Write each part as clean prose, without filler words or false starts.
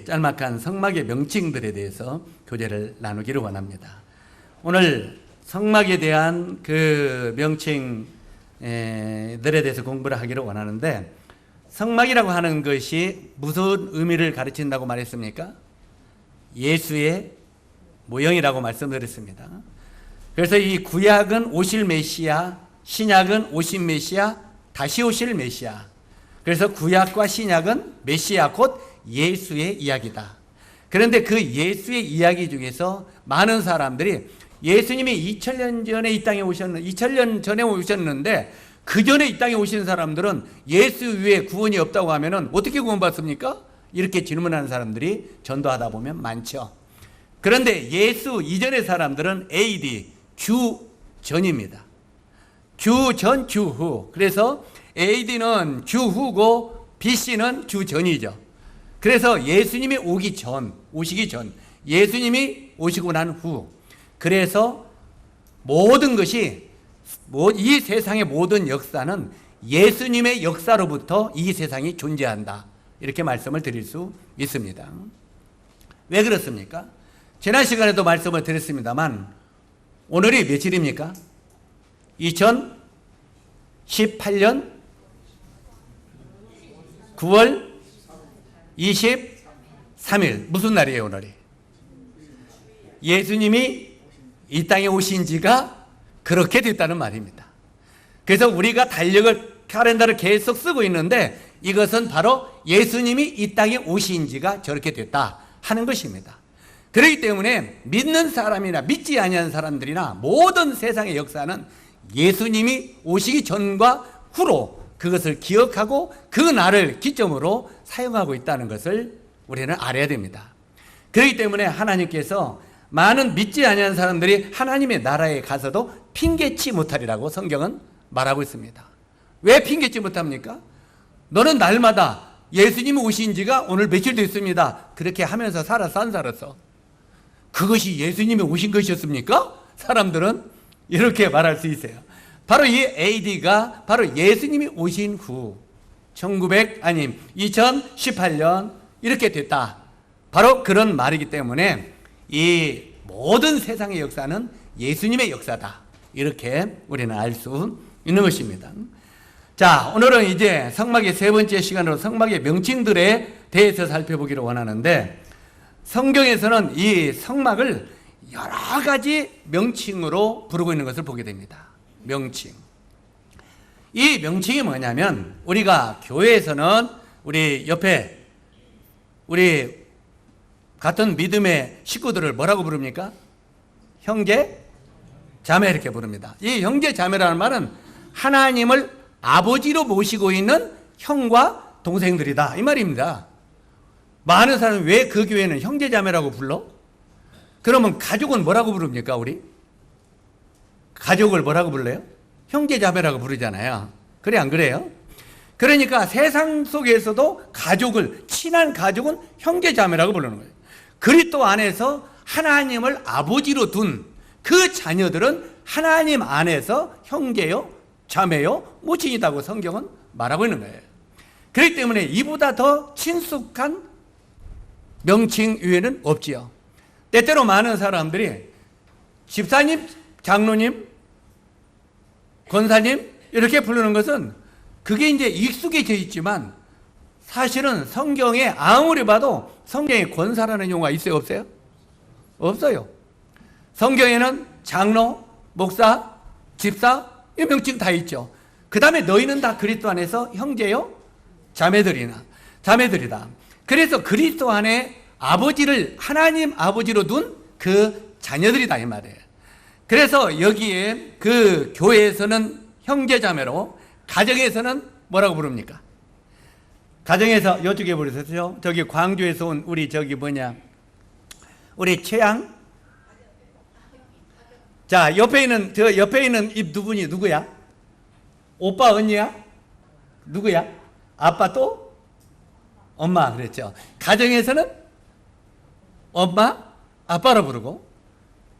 짤막한 성막의 명칭들에 대해서 교제를 나누기를 원합니다. 오늘 성막에 대한 그 명칭들에 대해서 공부를 하기를 원하는데, 성막이라고 하는 것이 무슨 의미를 가르친다고 말했습니까? 예수의 모형이라고 말씀드렸습니다. 그래서 이 구약은 오실 메시아, 신약은 오신 메시아, 다시 오실 메시아. 그래서 구약과 신약은 메시아 곧 예수의 이야기다. 그런데 그 예수의 이야기 중에서 많은 사람들이 예수님이 2000년 전에 이 땅에 2000년 전에 오셨는데 그 전에 이 땅에 오신 사람들은 예수 외에 구원이 없다고 하면은 어떻게 구원받습니까? 이렇게 질문하는 사람들이 전도하다 보면 많죠. 그런데 예수 이전의 사람들은 AD, 주전입니다. 주전, 주후. 그래서 AD는 주후고 BC는 주전이죠. 그래서 예수님이 오시기 전, 예수님이 오시고 난 후. 그래서 모든 것이, 이 세상의 모든 역사는 예수님의 역사로부터 이 세상이 존재한다. 이렇게 말씀을 드릴 수 있습니다. 왜 그렇습니까? 지난 시간에도 말씀을 드렸습니다만, 오늘이 며칠입니까? 2018년 9월 23일. 무슨 날이에요, 오늘이? 예수님이 이 땅에 오신 지가 그렇게 됐다는 말입니다. 그래서 우리가 달력을, 카렌더를 계속 쓰고 있는데 이것은 바로 예수님이 이 땅에 오신 지가 저렇게 됐다 하는 것입니다. 그렇기 때문에 믿는 사람이나 믿지 아니하는 사람들이나 모든 세상의 역사는 예수님이 오시기 전과 후로 그것을 기억하고 그 날을 기점으로 사용하고 있다는 것을 우리는 알아야 됩니다. 그렇기 때문에 하나님께서 많은 믿지 아니하는 사람들이 하나님의 나라에 가서도 핑계치 못하리라고 성경은 말하고 있습니다. 왜 핑계치 못합니까? 너는 날마다 예수님이 오신 지가 오늘 며칠 됐습니다. 그렇게 하면서 살았어, 안 살았어? 그것이 예수님이 오신 것이었습니까? 사람들은 이렇게 말할 수 있어요. 바로 이 AD가 바로 예수님이 오신 후 2018년 이렇게 됐다. 바로 그런 말이기 때문에 이 모든 세상의 역사는 예수님의 역사다. 이렇게 우리는 알 수 있는 것입니다. 자, 오늘은 이제 성막의 세 번째 시간으로 성막의 명칭들에 대해서 살펴보기를 원하는데, 성경에서는 이 성막을 여러 가지 명칭으로 부르고 있는 것을 보게 됩니다. 명칭. 이 명칭이 뭐냐면, 우리가 교회에서는 우리 옆에 우리 같은 믿음의 식구들을 뭐라고 부릅니까? 형제, 자매 이렇게 부릅니다. 이 형제, 자매라는 말은 하나님을 아버지로 모시고 있는 형과 동생들이다 이 말입니다. 많은 사람이 왜 그 교회는 형제, 자매라고 불러? 그러면 가족은 뭐라고 부릅니까? 우리? 가족을 뭐라고 불러요? 형제, 자매라고 부르잖아요. 그래, 안 그래요? 그러니까 세상 속에서도 가족을, 친한 가족은 형제, 자매라고 부르는 거예요. 그리스도 안에서 하나님을 아버지로 둔 그 자녀들은 하나님 안에서 형제요, 자매요, 모친이라고 성경은 말하고 있는 거예요. 그렇기 때문에 이보다 더 친숙한 명칭 외에는 없지요. 때때로 많은 사람들이 집사님, 장로님, 권사님 이렇게 부르는 것은 그게 이제 익숙해져 있지만, 사실은 성경에 아무리 봐도 성경에 권사라는 용어가 있어요, 없어요? 없어요. 성경에는 장로, 목사, 집사 이 명칭 다 있죠. 그 다음에 너희는 다 그리스도 안에서 형제요, 자매들이다. 그래서 그리스도 안에 아버지를 하나님 아버지로 둔 그 자녀들이다 이 말이에요. 그래서 여기에 그 교회에서는 형제, 자매로, 가정에서는 뭐라고 부릅니까? 가정에서 이쪽에 보세요. 저기 광주에서 온 우리 우리 최양. 자, 옆에 있는 이 누구야? 오빠, 언니야? 누구야? 아빠 또? 엄마. 그랬죠. 가정에서는 엄마, 아빠로 부르고,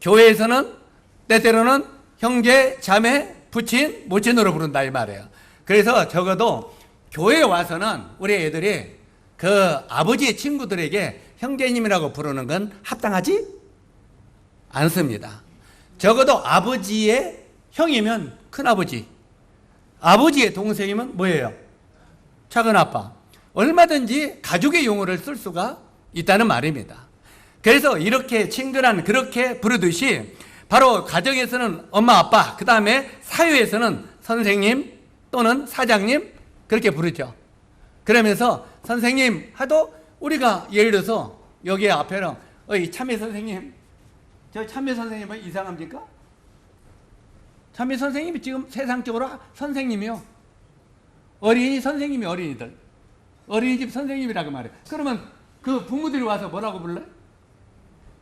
교회에서는 때때로는 형제, 자매, 부친, 모친으로 부른다 이 말이에요. 그래서 적어도 교회에 와서는 우리 애들이 그 아버지의 친구들에게 형제님이라고 부르는 건 합당하지 않습니다. 적어도 아버지의 형이면 큰아버지, 아버지의 동생이면 뭐예요? 작은아빠. 얼마든지 가족의 용어를 쓸 수가 있다는 말입니다. 그래서 이렇게 친근한 그렇게 부르듯이 바로 가정에서는 엄마 아빠, 그 다음에 사회에서는 선생님 또는 사장님 그렇게 부르죠. 그러면서 선생님 하도 우리가 예를 들어서 여기 앞에는 어이 참여 선생님, 저 참여 선생님은 이상합니까? 참여 선생님이 지금 세상적으로 선생님이요. 어린이 선생님이 어린이들, 어린이집 선생님이라고 말해요. 그러면 그 부모들이 와서 뭐라고 불러요?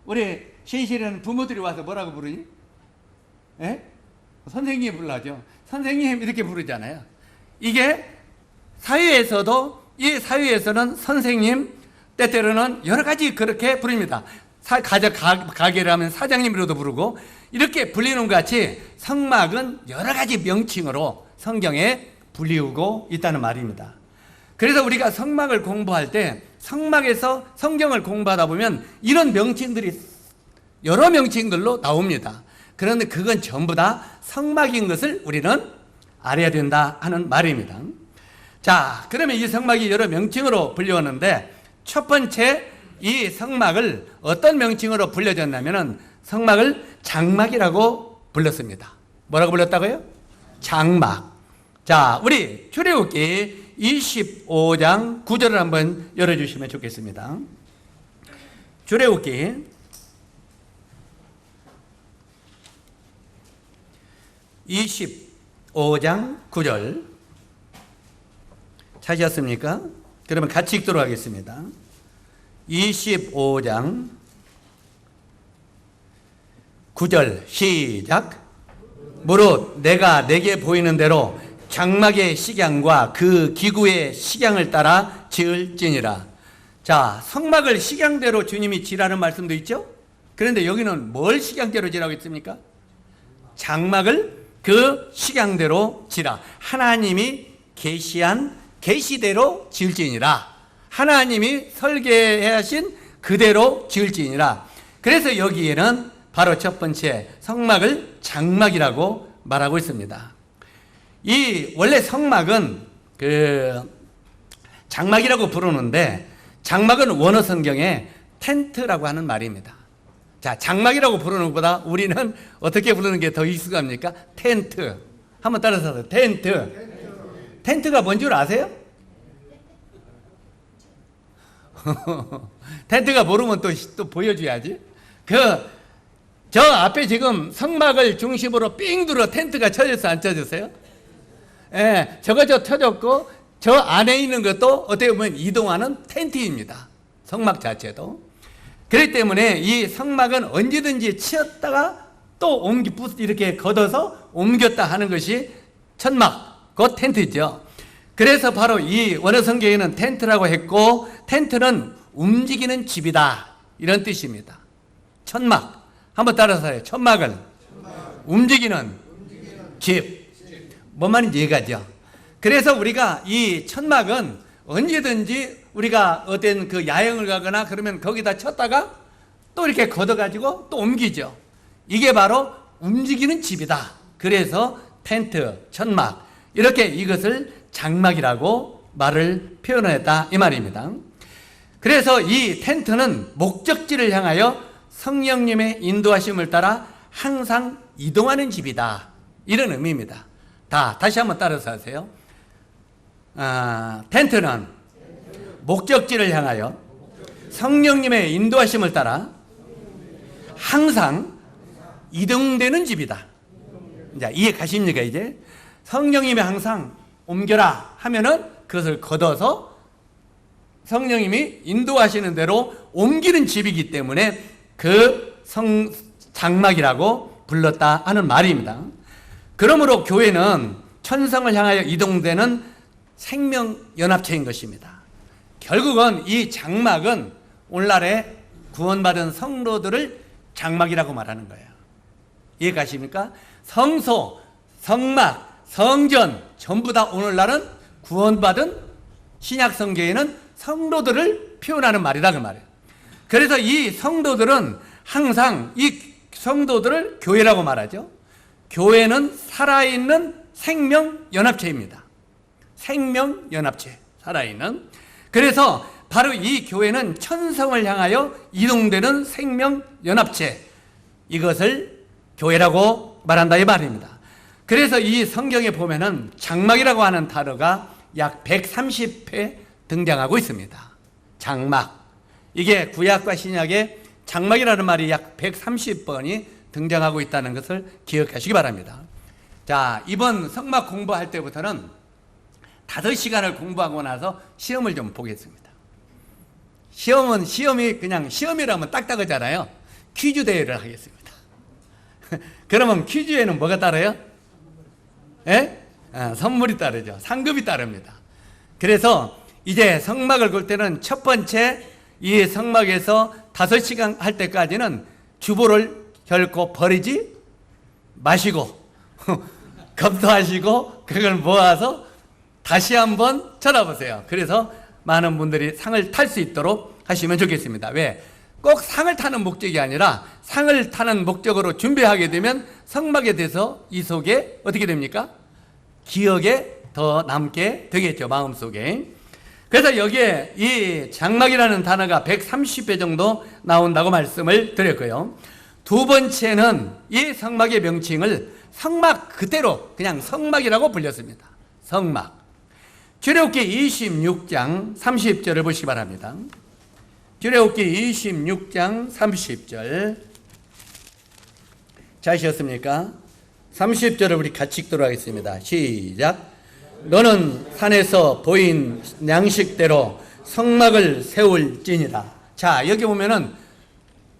우리 신실은 부모들이 와서 뭐라고 부르니? 예? 선생님 불러죠. 선생님 이렇게 부르잖아요. 이게 사회에서도, 이 사회에서는 선생님, 때때로는 여러 가지 그렇게 부릅니다. 가게를 하면 사장님으로도 부르고, 이렇게 불리는 것 같이 성막은 여러 가지 명칭으로 성경에 불리우고 있다는 말입니다. 그래서 우리가 성막을 공부할 때 성막에서 성경을 공부하다 보면 이런 명칭들이 여러 명칭들로 나옵니다. 그런데 그건 전부 다 성막인 것을 우리는 알아야 된다 하는 말입니다. 자, 그러면 이 성막이 여러 명칭으로 불리웠는데 첫 번째 이 성막을 어떤 명칭으로 불려졌냐면은 성막을 장막이라고 불렀습니다. 뭐라고 불렀다고요? 장막. 자, 우리 출애굽기 25장 9절을 한번 열어주시면 좋겠습니다. 출애굽기 25장 9절 찾으셨습니까? 그러면 같이 읽도록 하겠습니다. 25장 9절 시작. 무릇 내가 내게 보이는 대로 장막의 식양과 그 기구의 식양을 따라 지을지니라. 자, 성막을 식양대로 주님이 지라는 말씀도 있죠. 그런데 여기는 뭘 식양대로 지라고 했습니까? 장막을 그 식양대로 지라. 하나님이 계시한 계시대로 지을지니라. 하나님이 설계해 하신 그대로 지을지니라. 그래서 여기에는 바로 첫 번째 성막을 장막이라고 말하고 있습니다. 이 원래 성막은 그 장막이라고 부르는데 장막은 원어 성경에 텐트라고 하는 말입니다. 자, 장막이라고 부르는 것보다 우리는 어떻게 부르는 게 더 익숙합니까? 텐트. 한번 따라서 하세요. 텐트. 텐트가 뭔 줄 아세요? 텐트가 모르면 또 보여줘야지. 저 앞에 지금 성막을 중심으로 삥 둘러 텐트가 쳐졌어, 안 쳐졌어요? 예, 저거 쳐졌고, 저 안에 있는 것도 어떻게 보면 이동하는 텐트입니다. 성막 자체도. 그렇기 때문에 이 성막은 언제든지 치었다가 또 이렇게 걷어서 옮겼다 하는 것이 천막, 곧 텐트죠. 그래서 바로 이 원어 성경에는 텐트라고 했고, 텐트는 움직이는 집이다, 이런 뜻입니다. 천막. 한번 따라서 해요. 천막은 움직이는 집. 뭔 말인지 이해가죠? 그래서 우리가 이 천막은 언제든지 우리가 어떤 그 야영을 가거나 그러면 거기다 쳤다가 또 이렇게 걷어가지고 또 옮기죠. 이게 바로 움직이는 집이다. 그래서 텐트, 천막, 이렇게 이것을 장막이라고 말을 표현했다, 이 말입니다. 그래서 이 텐트는 목적지를 향하여 성령님의 인도하심을 따라 항상 이동하는 집이다, 이런 의미입니다. 다시 한번 따라서 하세요. 텐트는 목적지를 향하여 성령님의 인도하심을 따라 항상 이동되는 집이다. 자, 이해 가십니까? 이제 성령님이 항상 옮겨라 하면은 그것을 걷어서 성령님이 인도하시는 대로 옮기는 집이기 때문에 그 장막이라고 불렀다 하는 말입니다. 그러므로 교회는 천성을 향하여 이동되는 생명연합체인 것입니다. 결국은 이 장막은 오늘날에 구원받은 성도들을 장막이라고 말하는 거예요. 이해가십니까? 성소, 성막, 성전 전부 다 오늘날은 구원받은 신약 성경에는 성도들을 표현하는 말이다 그 말이에요. 그래서 이 성도들은 항상 이 성도들을 교회라고 말하죠. 교회는 살아있는 생명연합체입니다. 생명연합체, 살아있는. 그래서 바로 이 교회는 천성을 향하여 이동되는 생명연합체, 이것을 교회라고 말한다 이 말입니다. 그래서 이 성경에 보면은 장막이라고 하는 단어가 약 130회 등장하고 있습니다. 장막. 이게 구약과 신약에 장막이라는 말이 약 130번이 등장하고 있다는 것을 기억하시기 바랍니다. 자, 이번 성막 공부할 때부터는 5시간을 공부하고 나서 시험을 좀 보겠습니다. 시험이 그냥 시험이라면 딱딱하잖아요. 퀴즈 대회를 하겠습니다. 그러면 퀴즈에는 뭐가 따라요? 예? 선물이 따르죠. 상급이 따릅니다. 그래서 이제 성막을 볼 때는 첫 번째 이 성막에서 5시간 할 때까지는 주보를 결코 버리지 마시고 검토하시고 그걸 모아서 다시 한번 쳐다보세요. 그래서 많은 분들이 상을 탈 수 있도록 하시면 좋겠습니다. 왜? 꼭 상을 타는 목적이 아니라 상을 타는 목적으로 준비하게 되면 성막에 대해서 이 속에 어떻게 됩니까? 기억에 더 남게 되겠죠. 마음속에. 그래서 여기에 이 장막이라는 단어가 130회 정도 나온다고 말씀을 드렸고요. 두 번째는 이 성막의 명칭을 성막 그대로 그냥 성막이라고 불렸습니다. 성막. 출애굽기 26장 30절을 보시기 바랍니다. 출애굽기 26장 30절. 자시었습니까? 30절을 우리 같이 읽도록 하겠습니다. 시작. 너는 산에서 보인 양식대로 성막을 세울지니라. 자, 여기 보면은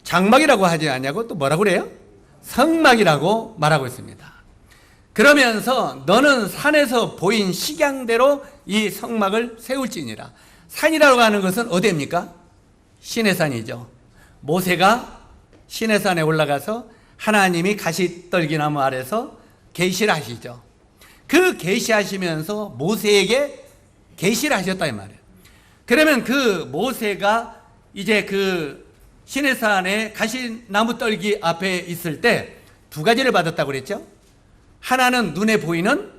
장막이라고 하지 않냐고 또 뭐라고 그래요? 성막이라고 말하고 있습니다. 그러면서 너는 산에서 보인 식양대로 이 성막을 세울지니라. 산이라고 하는 것은 어디입니까? 시내산이죠. 모세가 시내산에 올라가서 하나님이 가시떨기나무 아래서 계시를 하시죠. 그 계시하시면서 모세에게 계시를 하셨다 이 말이에요. 그러면 그 모세가 이제 그 시내산에 가시나무 떨기 앞에 있을 때 두 가지를 받았다고 그랬죠. 하나는 눈에 보이는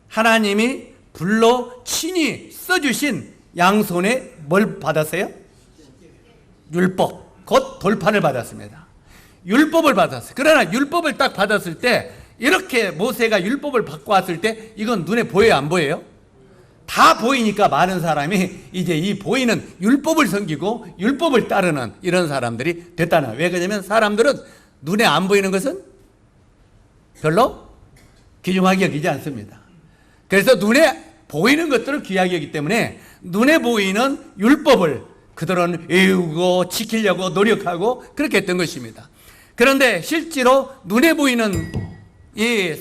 하나님이 불로 친히 써주신 양손에 뭘 받았어요? 율법, 곧 돌판을 받았습니다. 율법을 받았어요. 그러나 율법을 딱 받았을 때 이렇게 모세가 율법을 받고 왔을 때 이건 눈에 보여요, 안 보여요? 다 보이니까 많은 사람이 이제 이 보이는 율법을 섬기고 율법을 따르는 이런 사람들이 됐다는 거예요. 왜 그러냐면 사람들은 눈에 안 보이는 것은 별로 귀중하게 여기지 않습니다. 그래서 눈에 보이는 것들을 귀하게 여기기 때문에 눈에 보이는 율법을 그들은 외우고 지키려고 노력하고 그렇게 했던 것입니다. 그런데 실제로 눈에 보이는 이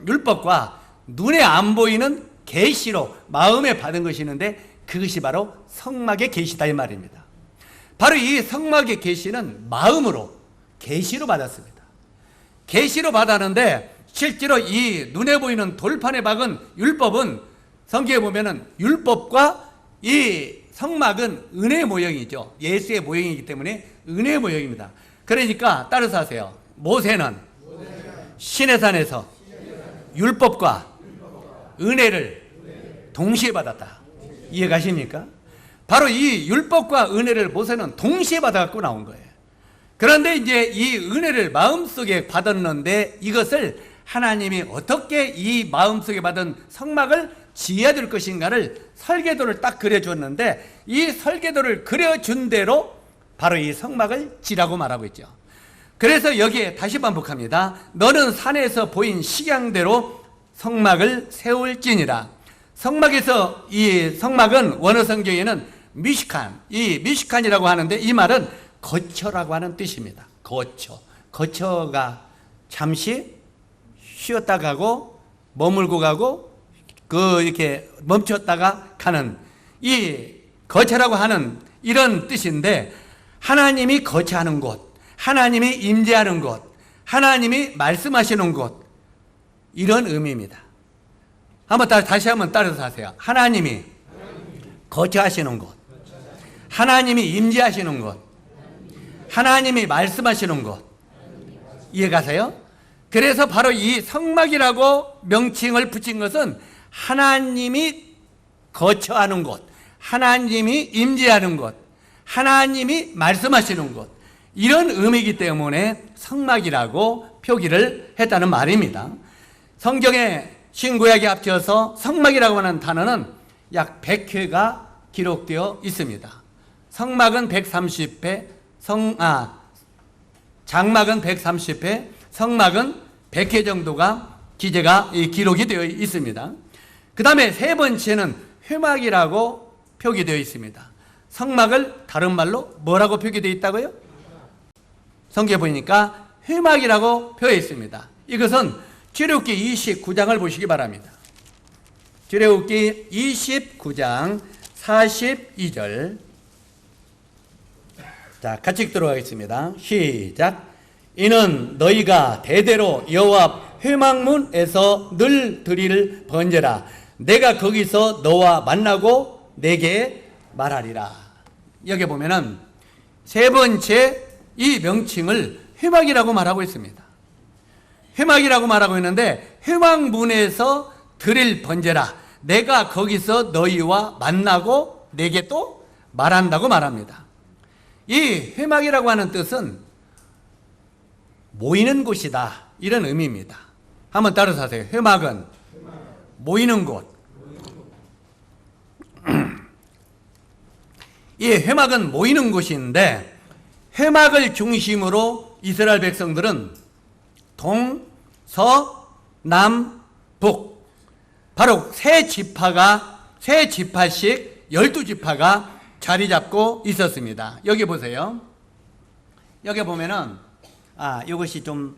율법과 눈에 안 보이는 계시로 마음에 받은 것이 있는데 그것이 바로 성막의 계시다 이 말입니다. 바로 이 성막의 계시는 마음으로 계시로 받았습니다. 계시로 받았는데 실제로 이 눈에 보이는 돌판에 박은 율법은 성경에 보면은 율법과 이 성막은 은혜 모형이죠. 예수의 모형이기 때문에 은혜 모형입니다. 그러니까 따라서 하세요. 모세는 시내산에서 율법과 은혜를 동시에 받았다. 이해가십니까? 바로 이 율법과 은혜를 모세는 동시에 받아갖고 나온 거예요. 그런데 이제 이 은혜를 마음속에 받았는데 이것을 하나님이 어떻게 이 마음속에 받은 성막을 지어야 될 것인가를 설계도를 딱 그려줬는데 이 설계도를 그려준 대로 바로 이 성막을 지라고 말하고 있죠. 그래서 여기에 다시 반복합니다. 너는 산에서 보인 식양대로 성막을 세울지니라. 성막에서 이 성막은 원어 성경에는 미시칸, 이 미시칸이라고 하는데 이 말은 거처라고 하는 뜻입니다. 거처가 잠시 쉬었다 가고 머물고 가고 이렇게 멈췄다가 가는 이 거처라고 하는 이런 뜻인데 하나님이 거처하는 곳, 하나님이 임재하는 곳, 하나님이 말씀하시는 곳 이런 의미입니다. 다시 한번 따라서 하세요. 하나님이 거처하시는 곳, 하나님이 임재하시는 곳, 하나님이 말씀하시는 곳. 이해가세요? 그래서 바로 이 성막이라고 명칭을 붙인 것은 하나님이 거처하는 곳, 하나님이 임재하는 곳, 하나님이 말씀하시는 곳, 이런 의미이기 때문에 성막이라고 표기를 했다는 말입니다. 성경에 신구약에 합쳐서 성막이라고 하는 단어는 약 100회가 기록되어 있습니다. 성막은 130회, 장막은 130회, 성막은 100회 정도가 기록이 되어 있습니다. 그 다음에 세 번째는 회막이라고 표기되어 있습니다. 성막을 다른 말로 뭐라고 표기되어 있다고요? 성경에 보니까 회막이라고 표현되어 있습니다. 이것은 출애굽기 29장을 보시기 바랍니다. 출애굽기 29장 42절. 자, 같이 읽도록 하겠습니다. 시작. 이는 너희가 대대로 여호와 회막문에서 늘 드릴 번제라. 내가 거기서 너와 만나고 내게 말하리라. 여기 보면은 세 번째 이 명칭을 회막이라고 말하고 있습니다. 회막이라고 말하고 있는데 회막문에서 드릴 번제라. 내가 거기서 너희와 만나고 내게 또 말한다고 말합니다. 이 회막이라고 하는 뜻은 모이는 곳이다, 이런 의미입니다. 한번 따라서 하세요. 회막은 모이는 곳. 이 회막은 모이는 곳인데, 회막을 중심으로 이스라엘 백성들은 동, 서, 남, 북, 바로 세 지파씩 12지파가 자리 잡고 있었습니다. 여기 보세요. 여기 보면은 이것이 좀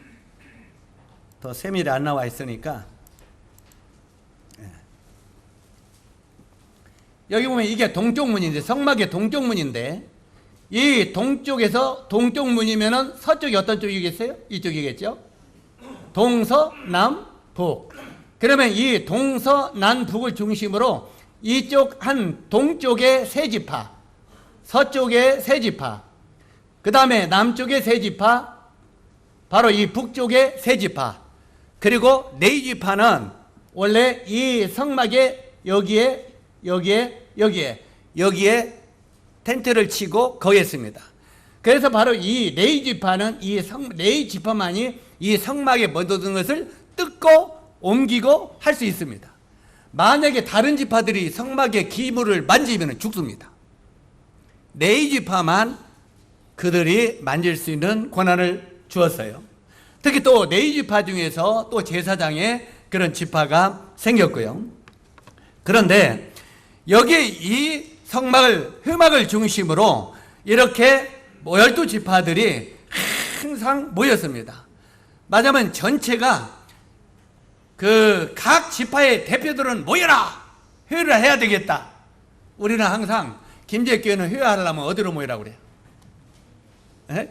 더 세밀히 안 나와 있으니까, 여기 보면 이게 동쪽 문인데, 성막의 동쪽 문인데, 이 동쪽에서, 동쪽 문이면은 서쪽이 어떤 쪽이겠어요? 이쪽이겠죠? 동서 남 북. 그러면 이 동서 남 북을 중심으로 이쪽 한 동쪽에 세 지파, 서쪽에 세 지파, 그 다음에 남쪽에 세 지파, 바로 이 북쪽에 세 지파, 그리고 네 지파는 원래 이 성막에 여기에 텐트를 치고 거했습니다. 그래서 바로 이 네 지파는 네 지파만이 이 성막에 묻어둔 것을 뜯고 옮기고 할 수 있습니다. 만약에 다른 지파들이 성막의 기물을 만지면 죽습니다. 네 지파만 그들이 만질 수 있는 권한을 주었어요. 특히 또 네 지파 중에서 또 제사장의 그런 지파가 생겼고요. 그런데 여기에 이 성막을, 회막을 중심으로 이렇게 12지파들이 항상 모였습니다. 맞으면 전체가 각 지파의 대표들은 모여라! 회의를 해야 되겠다. 우리는 항상 김제교회는 회의하려면 어디로 모이라고 그래요? 에?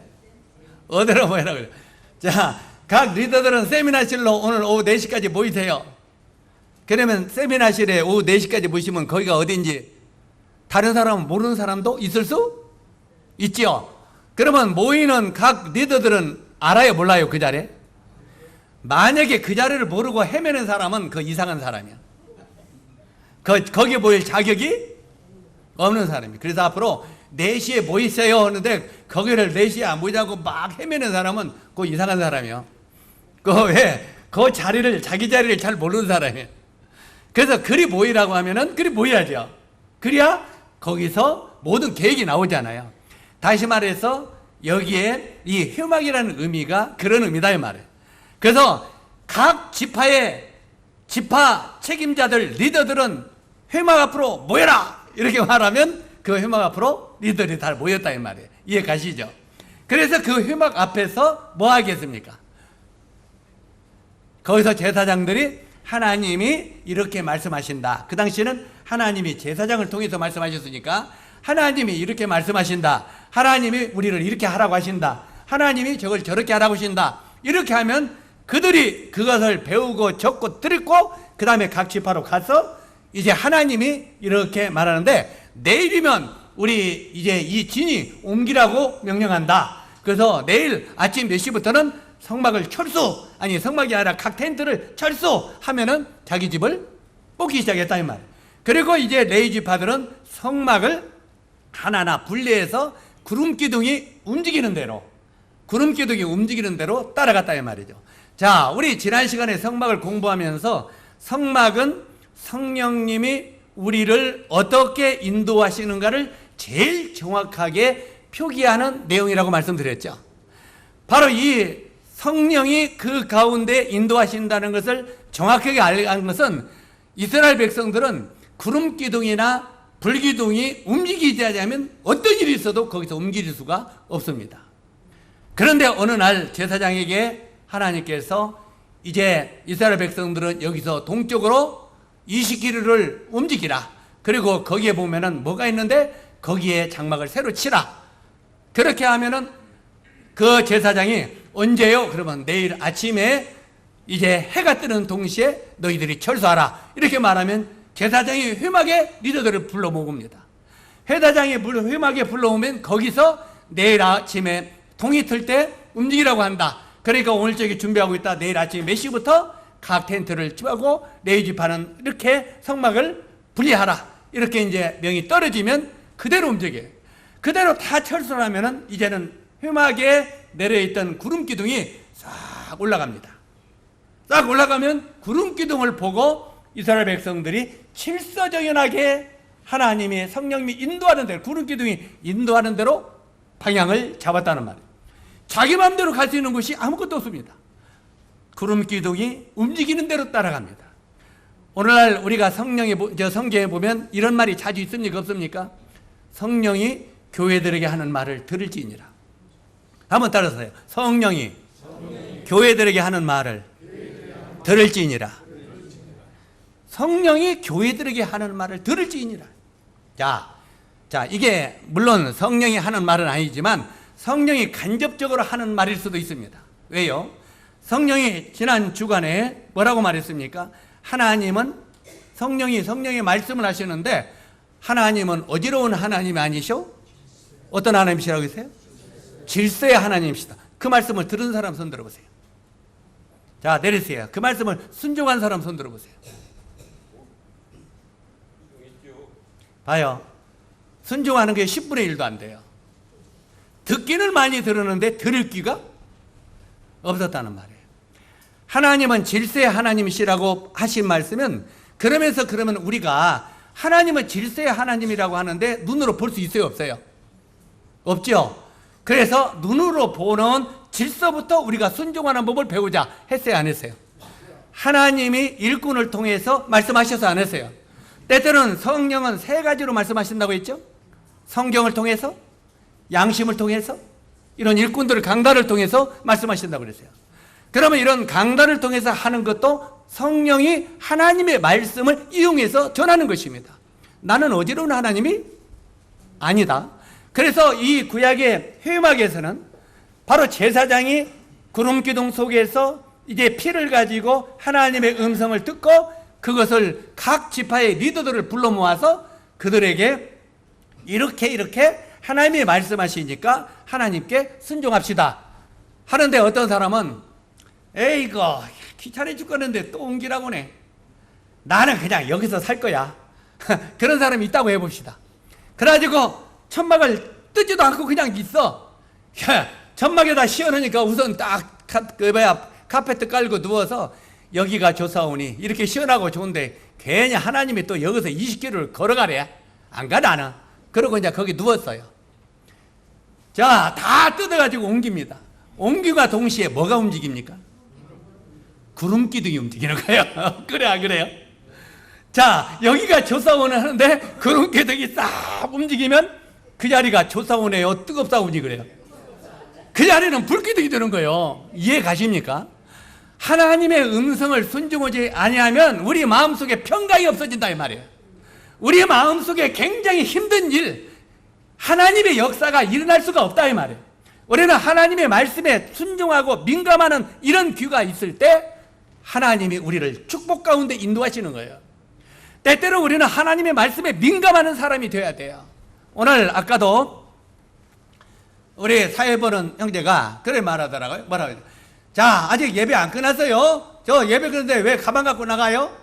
어디로 모이라고 그래요? 자, 각 리더들은 세미나실로 오늘 오후 4시까지 모이세요. 그러면 세미나실에 오후 4시까지 모이시면 거기가 어딘지 다른 사람은 모르는 사람도 있을 수 있죠. 그러면 모이는 각 리더들은 알아요, 몰라요, 그 자리에? 만약에 그 자리를 모르고 헤매는 사람은 그 이상한 사람이야. 거기에 모일 자격이 없는 사람이에요. 그래서 앞으로 4시에 모이세요 하는데 거기를 4시에 안 모이자고 막 헤매는 사람은 그 이상한 사람이에요. 그 자리를, 자기 자리를 잘 모르는 사람이에요. 그래서 그리 모이라고 하면은 그리 모여야죠. 그래야 거기서 모든 계획이 나오잖아요. 다시 말해서 여기에 이 회막이라는 의미가 그런 의미다 이 말이에요. 그래서 각 지파의 지파 책임자들, 리더들은 회막 앞으로 모여라! 이렇게 말하면 그 회막 앞으로 리더들이 다 모였다 이 말이에요. 이해 가시죠? 그래서 그 회막 앞에서 뭐 하겠습니까? 거기서 제사장들이 하나님이 이렇게 말씀하신다. 그 당시에는 하나님이 제사장을 통해서 말씀하셨으니까 하나님이 이렇게 말씀하신다. 하나님이 우리를 이렇게 하라고 하신다. 하나님이 저걸 저렇게 하라고 하신다. 이렇게 하면 그들이 그것을 배우고 적고 들었고 그 다음에 각 지파로 가서 이제 하나님이 이렇게 말하는데 내일이면 우리 이제 이 진이 옮기라고 명령한다. 그래서 내일 아침 몇 시부터는 성막을 철수, 아니 성막이 아니라 각 텐트를 철수하면은 자기 집을 뽑기 시작했다 이 말. 그리고 이제 레위지파들은 성막을 하나하나 분리해서 구름기둥이 움직이는 대로 따라갔다 이 말이죠. 자, 우리 지난 시간에 성막을 공부하면서 성막은 성령님이 우리를 어떻게 인도하시는가를 제일 정확하게 표기하는 내용이라고 말씀드렸죠. 바로 이 성령이 그 가운데 인도하신다는 것을 정확하게 알 것은 이스라엘 백성들은 구름기둥이나 불기둥이 움직이지 않으면 어떤 일이 있어도 거기서 움직일 수가 없습니다. 그런데 어느 날 제사장에게 하나님께서 이제 이스라엘 백성들은 여기서 동쪽으로 20km를 움직이라. 그리고 거기에 보면은 뭐가 있는데 거기에 장막을 새로 치라. 그렇게 하면은 그 제사장이 언제요? 그러면 내일 아침에 이제 해가 뜨는 동시에 너희들이 철수하라. 이렇게 말하면 제사장이 회막에 리더들을 불러 모읍니다. 제사장이 회막에 불러오면 거기서 내일 아침에 동이 틀 때 움직이라고 한다. 그러니까 오늘 저기 준비하고 있다. 내일 아침에 몇 시부터 각 텐트를 치고 레위지파는 이렇게 성막을 분리하라. 이렇게 이제 명이 떨어지면 그대로 움직여요. 그대로 다 철수를 하면은 이제는 회막에 내려있던 구름기둥이 싹 올라갑니다. 싹 올라가면 구름기둥을 보고 이스라엘 백성들이 칠서정연하게 하나님의 성령님이 인도하는 대로, 구름기둥이 인도하는 대로 방향을 잡았다는 말이에요. 자기 마음대로 갈 수 있는 곳이 아무것도 없습니다. 구름기둥이 움직이는 대로 따라갑니다. 오늘날 우리가 성경에 보면 이런 말이 자주 있습니까? 없습니까? 성령이 교회들에게 하는 말을 들을지니라. 한번 따라서요. 성령이 교회들에게 하는 말을 들을지니라. 성령이 교회들에게 하는 말을 들을지니라. 자, 이게 물론 성령이 하는 말은 아니지만 성령이 간접적으로 하는 말일 수도 있습니다. 왜요? 성령이 지난 주간에 뭐라고 말했습니까? 하나님은 성령의 말씀을 하시는데 하나님은 어지러운 하나님이 아니셔? 어떤 하나님이시라고 했어요? 질서의 하나님이시다. 그 말씀을 들은 사람 손 들어보세요. 자, 내리세요. 그 말씀을 순종한 사람 손 들어보세요. 봐요. 순종하는 게 10분의 1도 안 돼요. 듣기는 많이 들었는데 들을 귀가 없었다는 말이에요. 하나님은 질서의 하나님이시라고 하신 말씀은 그러면 우리가 하나님은 질서의 하나님이라고 하는데 눈으로 볼 수 있어요? 없어요? 없죠? 그래서 눈으로 보는 질서부터 우리가 순종하는 법을 배우자 했어요? 안 했어요? 하나님이 일꾼을 통해서 말씀하셔서 안 했어요? 때때로는 성령은 세 가지로 말씀하신다고 했죠? 성경을 통해서, 양심을 통해서, 이런 일꾼들을 강단을 통해서 말씀하신다고 그랬어요. 그러면 이런 강단을 통해서 하는 것도 성령이 하나님의 말씀을 이용해서 전하는 것입니다. 나는 어지러운 하나님이 아니다. 그래서 이 구약의 회막에서는 바로 제사장이 구름기둥 속에서 이제 피를 가지고 하나님의 음성을 듣고 그것을 각 지파의 리더들을 불러 모아서 그들에게 이렇게 하나님이 말씀하시니까 하나님께 순종합시다 하는데 어떤 사람은 에이구 귀찮아 죽겠는데 또 옮기라고 네. 나는 그냥 여기서 살 거야. 그런 사람이 있다고 해봅시다. 그래가지고 천막을 뜯지도 않고 그냥 있어. 천막에다 씌워놓으니까 우선 딱 카페트 깔고 누워서 여기가 좋사오니 이렇게 시원하고 좋은데 괜히 하나님이 또 여기서 20km를 걸어가래. 안 가 나는. 그러고 이제 거기 누웠어요. 자, 다 뜯어가지고 옮깁니다. 옮기과 동시에 뭐가 움직입니까? 구름기둥이 움직이는 거예요. 그래 안 그래요? 자, 여기가 조사원을 하는데 구름기둥이 싹 움직이면 그 자리가 조사원이에요? 뜨겁사오니 그래요? 그 자리는 불기둥이 되는 거예요. 이해 가십니까? 하나님의 음성을 순종하지 아니하면 우리 마음속에 평강이 없어진다 이 말이에요. 우리 마음속에 굉장히 힘든 일, 하나님의 역사가 일어날 수가 없다 이 말이에요. 우리는 하나님의 말씀에 순종하고 민감하는 이런 귀가 있을 때 하나님이 우리를 축복 가운데 인도하시는 거예요. 때때로 우리는 하나님의 말씀에 민감하는 사람이 되어야 돼요. 오늘 아까도 우리 사회 보는 형제가 그래 말하더라고요. 뭐라고? 자, 아직 예배 안 끝났어요. 저 예배 끝났는데 왜 가방 갖고 나가요?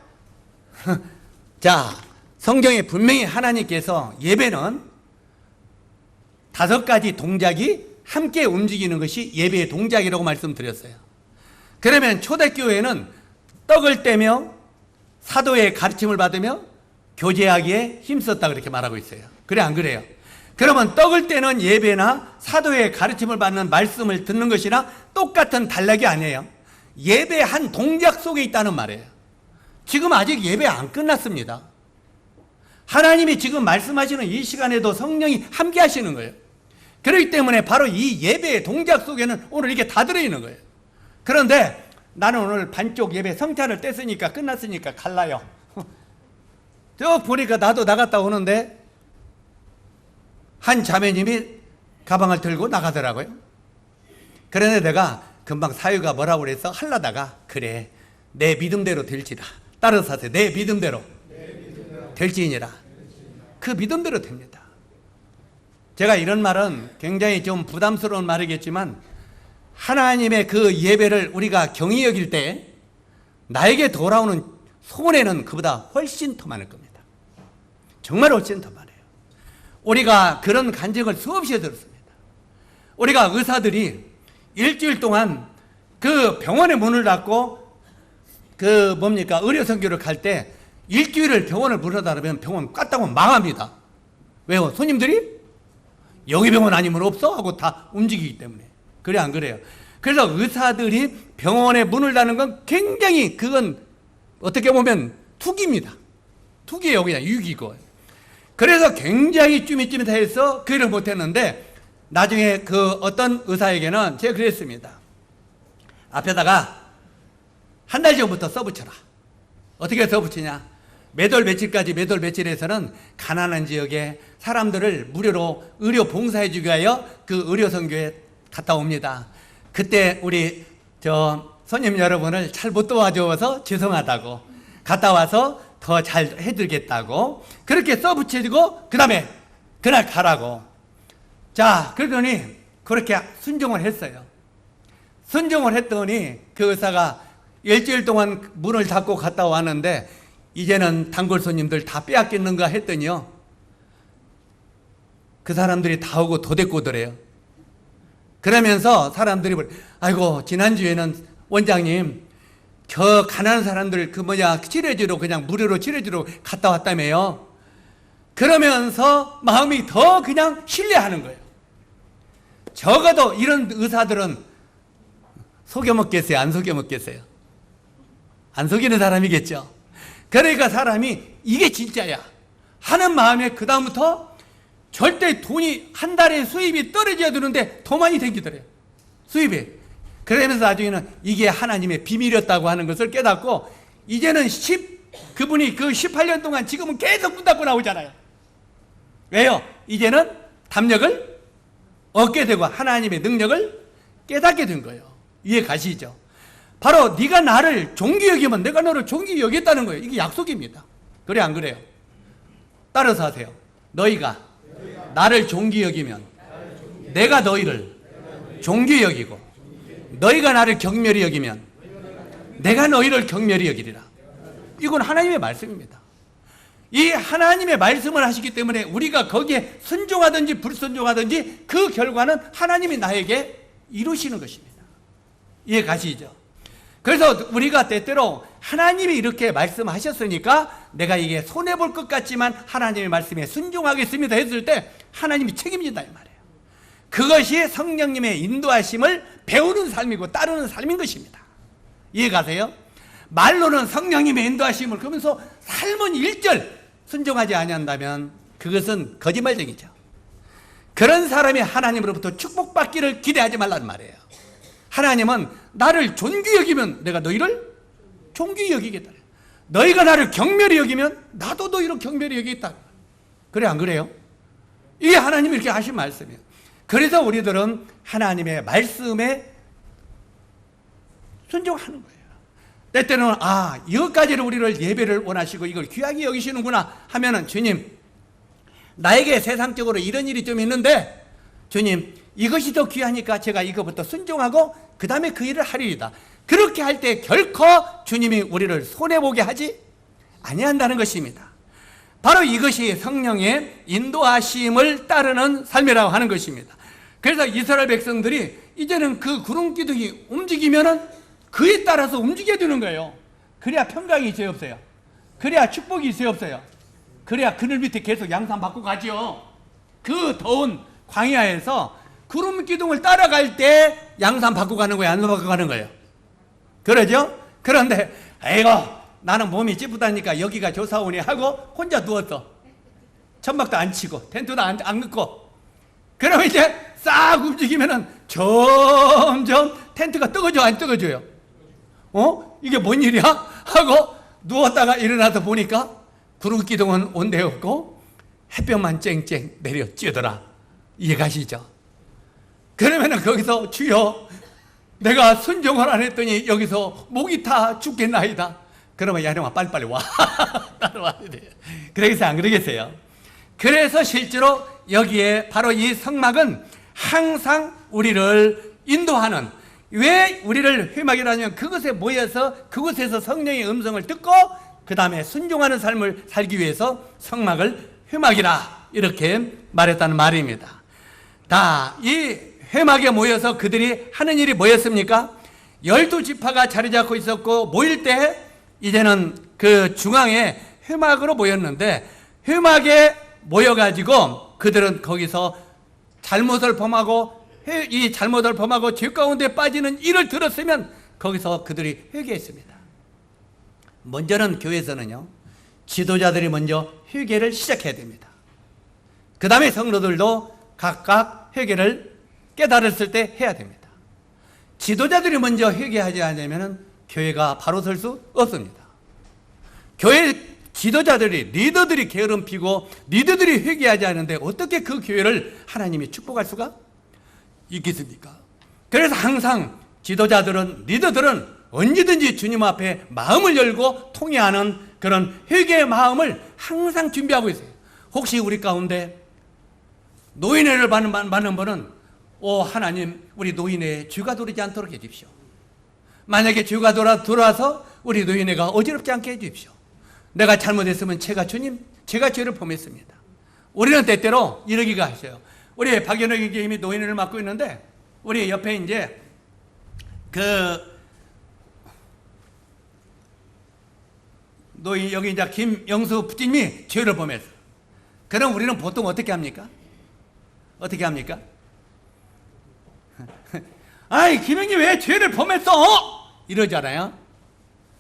자, 성경에 분명히 하나님께서 예배는 5가지 동작이 함께 움직이는 것이 예배의 동작이라고 말씀드렸어요. 그러면 초대교회는 떡을 떼며 사도의 가르침을 받으며 교제하기에 힘썼다 그렇게 말하고 있어요. 그래 안 그래요? 그러면 떡을 떼는 예배나 사도의 가르침을 받는 말씀을 듣는 것이나 똑같은 단락이 아니에요. 예배 한 동작 속에 있다는 말이에요. 지금 아직 예배 안 끝났습니다. 하나님이 지금 말씀하시는 이 시간에도 성령이 함께 하시는 거예요. 그렇기 때문에 바로 이 예배의 동작 속에는 오늘 이게 다 들어있는 거예요. 그런데 나는 오늘 반쪽 예배 성찬을 뗐으니까 끝났으니까 갈라요. 저 보니까 나도 나갔다 오는데 한 자매님이 가방을 들고 나가더라고요. 그런데 내가 금방 사유가 뭐라고 그래서 하려다가 그래 내 믿음대로 될지라 따라서 하세요. 내 믿음대로 될지니라. 그 믿음대로 됩니다. 제가 이런 말은 굉장히 좀 부담스러운 말이겠지만 하나님의 그 예배를 우리가 경히 여길 때 나에게 돌아오는 손해는 그보다 훨씬 더 많을 겁니다. 정말 훨씬 더 많아요. 우리가 그런 간증을 수없이 들었습니다. 우리가 의사들이 일주일 동안 그 병원의 문을 닫고 그 의료 선교를 갈 때 일주일을 병원을 문을 닫으면 병원 깠다고 망합니다. 왜요? 손님들이 여기 병원 아니면 없어? 하고 다 움직이기 때문에. 그래 안 그래요? 그래서 의사들이 병원의 문을 닫는 건 굉장히 그건 어떻게 보면 투기입니다. 투기예요. 그냥 유기고. 그래서 굉장히 쭈밋쭈밋해서 그 일을 못했는데 나중에 그 어떤 의사에게는 제가 그랬습니다. 앞에다가 한 달 전부터 써붙여라. 어떻게 써붙이냐? 매달 며칠에서는 가난한 지역에 사람들을 무료로 의료 봉사해 주기 위하여 그 의료 선교에 갔다 옵니다. 그때 우리 손님 여러분을 잘 못 도와줘서 죄송하다고 갔다 와서 더 잘 해드리겠다고 그렇게 써붙여주고 그 다음에 그날 가라고. 자, 그러더니 그렇게 순종을 했어요. 순종을 했더니 그 의사가 일주일 동안 문을 닫고 갔다 왔는데 이제는 단골 손님들 다 빼앗겼는가 했더니요, 그 사람들이 다 오고 도대꼬더래요. 그러면서 사람들이 아이고 지난주에는 원장님 저 가난한 사람들 치료해주러 그냥 무료로 치료해주러 갔다 왔다며요. 그러면서 마음이 더 그냥 신뢰하는 거예요. 적어도 이런 의사들은 속여먹겠어요? 안 속여먹겠어요? 안 속이는 사람이겠죠. 그러니까 사람이 이게 진짜야 하는 마음에 그 다음부터 절대 돈이 한 달에 수입이 떨어져야 되는데 더 많이 생기더래요. 수입이. 그러면서 나중에는 이게 하나님의 비밀이었다고 하는 것을 깨닫고 이제는 그분이 그 18년 동안 지금은 계속 문 닫고 나오잖아요. 왜요? 이제는 담력을 얻게 되고 하나님의 능력을 깨닫게 된 거예요. 이해 가시죠? 바로 네가 나를 존귀 여기면 내가 너를 존귀 여겼다는 거예요. 이게 약속입니다. 그래 안 그래요? 따라서 하세요. 너희가 나를 존귀 여기면 내가 너희를 존귀 여기고 너희가 나를 경멸히 여기면 내가 너희를 경멸히 여기리라. 이건 하나님의 말씀입니다. 이 하나님의 말씀을 하시기 때문에 우리가 거기에 순종하든지 불순종하든지 그 결과는 하나님이 나에게 이루시는 것입니다. 이해 가시죠? 그래서 우리가 때때로 하나님이 이렇게 말씀하셨으니까 내가 이게 손해볼 것 같지만 하나님의 말씀에 순종하겠습니다 했을 때 하나님이 책임진다 이 말이에요. 그것이 성령님의 인도하심을 배우는 삶이고 따르는 삶인 것입니다. 이해 가세요? 말로는 성령님의 인도하심을 그러면서 삶은 일절 순종하지 아니한다면 그것은 거짓말쟁이죠. 그런 사람이 하나님으로부터 축복받기를 기대하지 말라는 말이에요. 하나님은 나를 존귀 여기면 내가 너희를 존귀 여기겠다. 너희가 나를 경멸히 여기면 나도 너희를 경멸히 여기겠다. 그래 안 그래요? 이게 하나님이 이렇게 하신 말씀이에요. 그래서 우리들은 하나님의 말씀에 순종하는 거예요. 때때로는 여기까지를 우리를 예배를 원하시고 이걸 귀하게 여기시는구나 하면은, 주님, 나에게 세상적으로 이런 일이 좀 있는데 주님, 이것이 더 귀하니까 제가 이거부터 순종하고 그 다음에 그 일을 하리이다. 그렇게 할 때 결코 주님이 우리를 손해보게 하지 아니한다는 것입니다. 바로 이것이 성령의 인도하심을 따르는 삶이라고 하는 것입니다. 그래서 이스라엘 백성들이 이제는 그 구름 기둥이 움직이면은 그에 따라서 움직여야 되는 거예요. 그래야 평강이 있어요, 없어요? 그래야 축복이 있어요, 없어요? 그래야 그늘 밑에 계속 양산 받고 가죠. 그 더운 광야에서 구름 기둥을 따라갈 때 양산 받고 가는 거예요, 안 받고 가는 거예요? 그러죠? 그런데 에이고, 나는 몸이 찌뿌다니까 여기가 조사오니 하고 혼자 누웠어. 천막도 안 치고 텐트도 안 긋고. 그러면 이제 싹 움직이면은 점점 텐트가 뜨거져, 안 뜨거져요? 이게 뭔 일이야? 하고 누웠다가 일어나서 보니까 구름 기둥은 온데 없고 햇볕만 쨍쨍 내려 쬐더라. 이해가시죠? 그러면은 거기서 주여, 내가 순종을 안 했더니 여기서 목이 타 죽겠나이다. 그러면 야령아 빨리빨리 와. 따라와야 돼요. 그러겠어요, 안 그러겠어요? 그래서 실제로 여기에 바로 이 성막은 항상 우리를 인도하는, 왜 우리를 회막이라면 그것에 모여서 그곳에서 성령의 음성을 듣고 그 다음에 순종하는 삶을 살기 위해서 성막을 회막이라 이렇게 말했다는 말입니다. 이 회막에 모여서 그들이 하는 일이 뭐였습니까? 12지파가 자리 잡고 있었고 모일 때 이제는 그 중앙에 회막으로 모였는데, 회막에 모여가지고 그들은 거기서 잘못을 범하고 이 잘못을 범하고 죄 가운데 빠지는 일을 들었으면 거기서 그들이 회개했습니다. 먼저는 교회에서는요, 지도자들이 먼저 회개를 시작해야 됩니다. 그 다음에 성도들도 각각 회개를 깨달았을 때 해야 됩니다. 지도자들이 먼저 회개하지 않으면 교회가 바로 설 수 없습니다. 교회 지도자들이, 리더들이 게으름 피고 리더들이 회개하지 않는데 어떻게 그 교회를 하나님이 축복할 수가 있겠습니까? 그래서 항상 지도자들은, 리더들은 언제든지 주님 앞에 마음을 열고 통회하는 그런 회개의 마음을 항상 준비하고 있어요. 혹시 우리 가운데 노인회를 받는 분은 하나님, 우리 노인회에 죄가 들어오지 않도록 해주십시오. 만약에 죄가 들어와서 우리 노인회가 어지럽지 않게 해주십시오. 내가 잘못했으면 제가 죄를 범했습니다. 우리는 때때로 이러기가 하셔요. 우리 박연옥 교님이 노인회를 맡고 있는데 우리 옆에 이제 여기 이제 김영수 부님이 죄를 범했어. 그럼 우리는 보통 어떻게 합니까? 어떻게 합니까? 아이, 김영님 왜 죄를 범했어? 이러잖아요.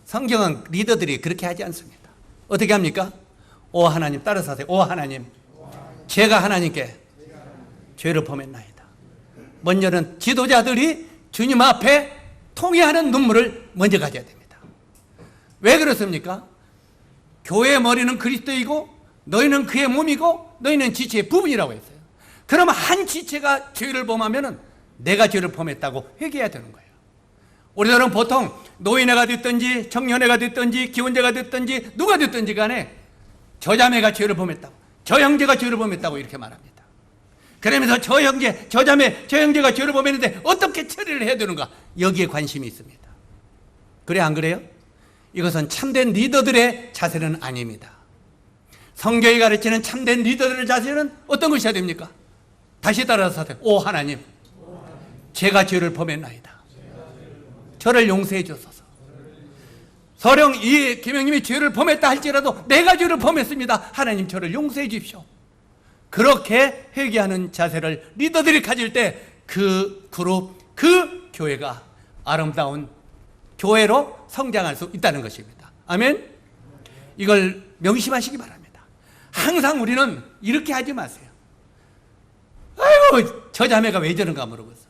성경은 리더들이 그렇게 하지 않습니다. 어떻게 합니까? 오 하나님, 따라서 하세요. 오 하나님, 제가 하나님께 죄를 범했나이다. 먼저는 지도자들이 주님 앞에 통회하는 눈물을 먼저 가져야 됩니다. 왜 그렇습니까? 교회의 머리는 그리스도이고 너희는 그의 몸이고 너희는 지체의 부분이라고 했어요. 그러면 한 지체가 죄를 범하면 내가 죄를 범했다고 회개해야 되는 거예요. 우리들은 보통 노인회가 됐든지 청년회가 됐든지 기혼제가 됐든지 누가 됐든지 간에 저 자매가 죄를 범했다고, 저 형제가 죄를 범했다고 이렇게 말합니다. 그러면서 저 형제, 저 자매, 저 형제가 죄를 범했는데 어떻게 처리를 해야 되는가, 여기에 관심이 있습니다. 그래, 안 그래요? 이것은 참된 리더들의 자세는 아닙니다. 성경이 가르치는 참된 리더들의 자세는 어떤 것이어야 됩니까? 다시 따라서 하세요. 오 하나님, 제가 죄를 범했나이다. 저를 용서해 주소서. 서령 이 김영님이 죄를 범했다 할지라도 내가 죄를 범했습니다. 하나님, 저를 용서해 주십시오. 그렇게 회개하는 자세를 리더들이 가질 때 그 그룹, 그 교회가 아름다운 교회로 성장할 수 있다는 것입니다. 아멘? 이걸 명심하시기 바랍니다. 항상 우리는 이렇게 하지 마세요. 아이고, 저 자매가 왜 저런가 모르겠어.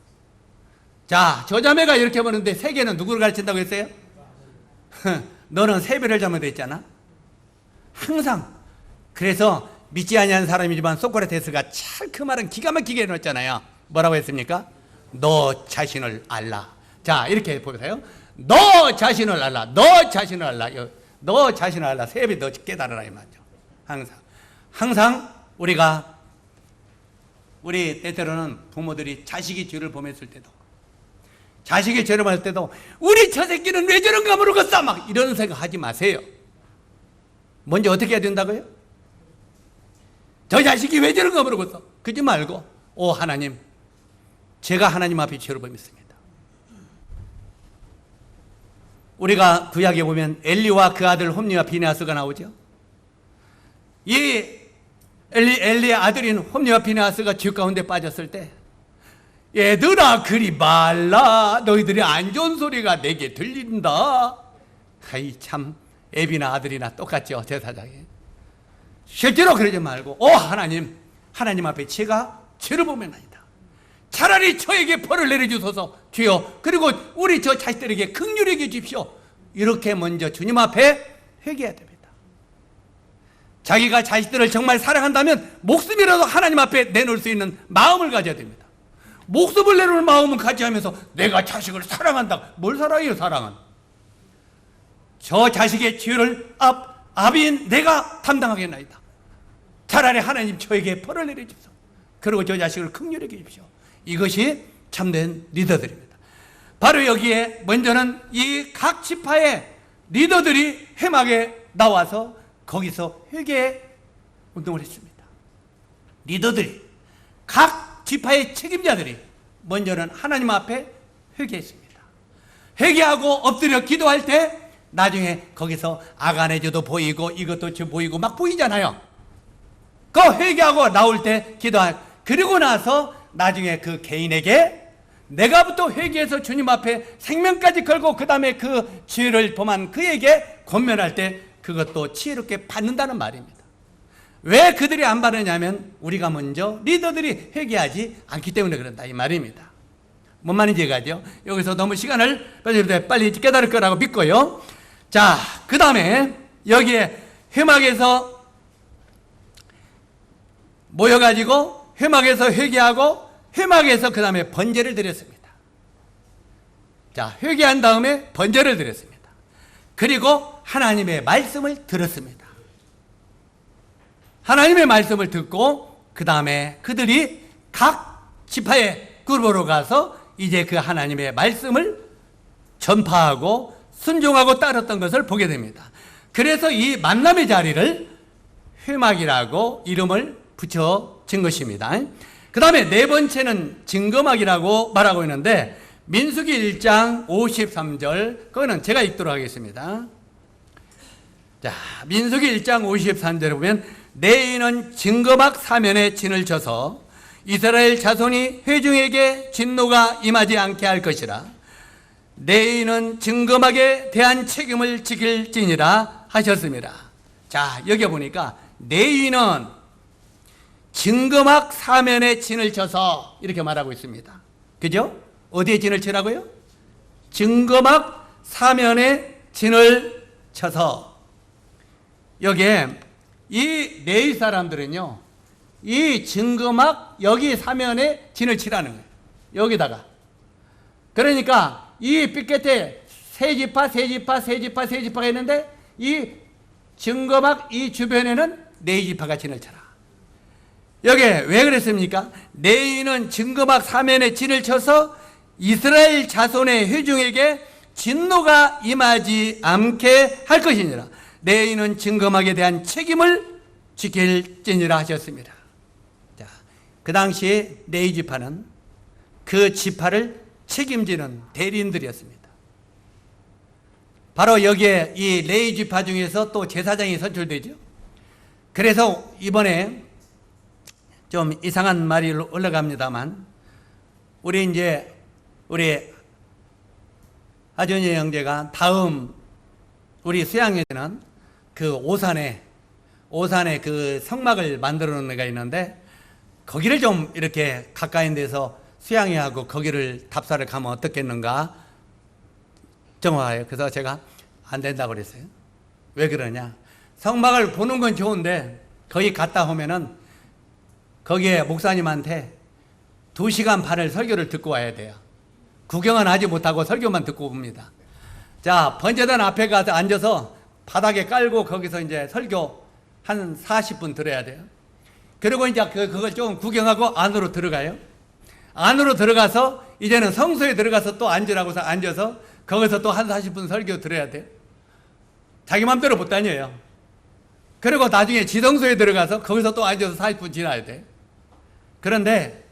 자, 저 자매가 이렇게 보는데 세계는 누구를 가르친다고 했어요? 너는 세배를 잘못했잖아. 항상. 그래서 믿지 아니하는 사람이지만 소크라테스가 참 그 말은 기가 막히게 해놓았잖아요. 뭐라고 했습니까? 너 자신을 알라. 자, 이렇게 보세요. 너 자신을 알라. 너 자신을 알라. 너 자신을 알라. 세배 너 깨달아라 이 말이죠. 항상 우리 때때로는 부모들이 자식이 죄를 범했을 때도, 자식이 죄를 범할 때도 우리 저 새끼는 왜 저런가 모르겠어 막 이런 생각 하지 마세요. 먼저 어떻게 해야 된다고요? 저 자식이 왜 저런가 모르겠어. 그러지 말고 오 하나님, 제가 하나님 앞에 죄를 범했습니다. 우리가 구약에 보면 엘리와 그 아들 홈리와 비느하스가 나오죠. 이 엘리의 아들인 홈리와 비느하스가 죄 가운데 빠졌을 때, 얘들아 그리 말라. 너희들의 안 좋은 소리가 내게 들린다. 아이 참, 애비나 아들이나 똑같죠. 제사장에 실제로 그러지 말고 오 하나님, 하나님 앞에 제가 죄를 범했나이다. 차라리 저에게 벌을 내려주소서 주여. 그리고 우리 저 자식들에게 긍휼히 여겨 주십시오. 이렇게 먼저 주님 앞에 회개해야 됩니다. 자기가 자식들을 정말 사랑한다면 목숨이라도 하나님 앞에 내놓을 수 있는 마음을 가져야 됩니다. 목숨을 내놓을 마음은 가지하면서 내가 자식을 사랑한다. 뭘 사랑해요 사랑은. 저 자식의 죄를 아비인 내가 담당하겠나이다. 차라리 하나님 저에게 벌을 내려주십시오. 그리고 저 자식을 긍휼히 여기십시오. 이것이 참된 리더들입니다. 바로 여기에 먼저는 이 각 지파의 리더들이 회막에 나와서 거기서 회개 운동을 했습니다. 리더들이, 각 지파의 책임자들이 먼저는 하나님 앞에 회개했습니다. 회개하고 엎드려 기도할 때 나중에 거기서 아가네저도 보이고 이것도 보이고 막 보이잖아요. 그 회개하고 나올 때 기도할, 그리고 나서 나중에 그 개인에게 내가부터 회개해서 주님 앞에 생명까지 걸고 그 다음에 그 죄를 범한 그에게 권면할 때 그것도 지혜롭게 받는다는 말입니다. 왜 그들이 안 받느냐면 우리가 먼저 리더들이 회개하지 않기 때문에 그런다 이 말입니다. 뭔 말인지 이해가죠? 여기서 너무 시간을 빨리 깨달을 거라고 믿고요. 자, 그 다음에 여기에 회막에서 모여가지고 회막에서 회개하고 회막에서 그 다음에 번제를 드렸습니다. 자, 회개한 다음에 번제를 드렸습니다. 그리고 하나님의 말씀을 들었습니다. 하나님의 말씀을 듣고 그 다음에 그들이 각 지파의 그룹으로 가서 이제 그 하나님의 말씀을 전파하고 순종하고 따랐던 것을 보게 됩니다. 그래서 이 만남의 자리를 회막이라고 이름을 붙여진 것입니다. 그 다음에 네 번째는 증거막이라고 말하고 있는데 민수기 1장 53절, 그거는 제가 읽도록 하겠습니다. 자, 민수기 1장 53절에 보면 내 이는 증거막 사면에 진을 쳐서 이스라엘 자손이 회중에게 진노가 임하지 않게 할 것이라. 내 이는 증거막에 대한 책임을 지킬지니라 하셨습니다. 자, 여기 보니까 내 이는 증거막 사면에 진을 쳐서 이렇게 말하고 있습니다. 그죠? 어디에 진을 치라고요? 증거막 사면에 진을 쳐서. 여기에 이 레위 사람들은요, 이 증거막 여기 사면에 진을 치라는 거예요. 여기다가. 그러니까 이 삐끗에 세 지파가 있는데 이 증거막 이 주변에는 네 지파가 진을 쳐라. 여기에 왜 그랬습니까? 레위는 증거막 사면에 진을 쳐서 이스라엘 자손의 회중에게 진노가 임하지 않게 할 것이니라. 레위는 증거막에 대한 책임을 지킬지니라 하셨습니다. 자, 그 당시에 레위 지파는 그 지파를 책임지는 대리인들이었습니다. 바로 여기에 이 레위 지파 중에서 또 제사장이 선출되죠. 그래서 이번에 좀 이상한 말이 올라갑니다만 우리 하준이 형제가 다음 우리 수양회는 그 오산에 그 성막을 만들어 놓은 데가 있는데 거기를 좀 이렇게 가까이 데서 수양회하고 거기를 답사를 가면 어떻겠는가 정화해요. 그래서 제가 안 된다고 그랬어요. 왜 그러냐? 성막을 보는 건 좋은데 거기 갔다 오면은 거기에 목사님한테 2시간 반을 설교를 듣고 와야 돼요. 구경은 하지 못하고 설교만 듣고 옵니다. 자, 번제단 앞에 가서 앉아서 바닥에 깔고 거기서 이제 설교 한 40분 들어야 돼요. 그리고 이제 그걸 좀 구경하고 안으로 들어가요. 안으로 들어가서 이제는 성소에 들어가서 또 앉으라고서 앉아서 거기서 또 한 40분 설교 들어야 돼요. 자기 맘대로 못 다녀요. 그리고 나중에 지성소에 들어가서 거기서 또 앉아서 40분 지나야 돼. 그런데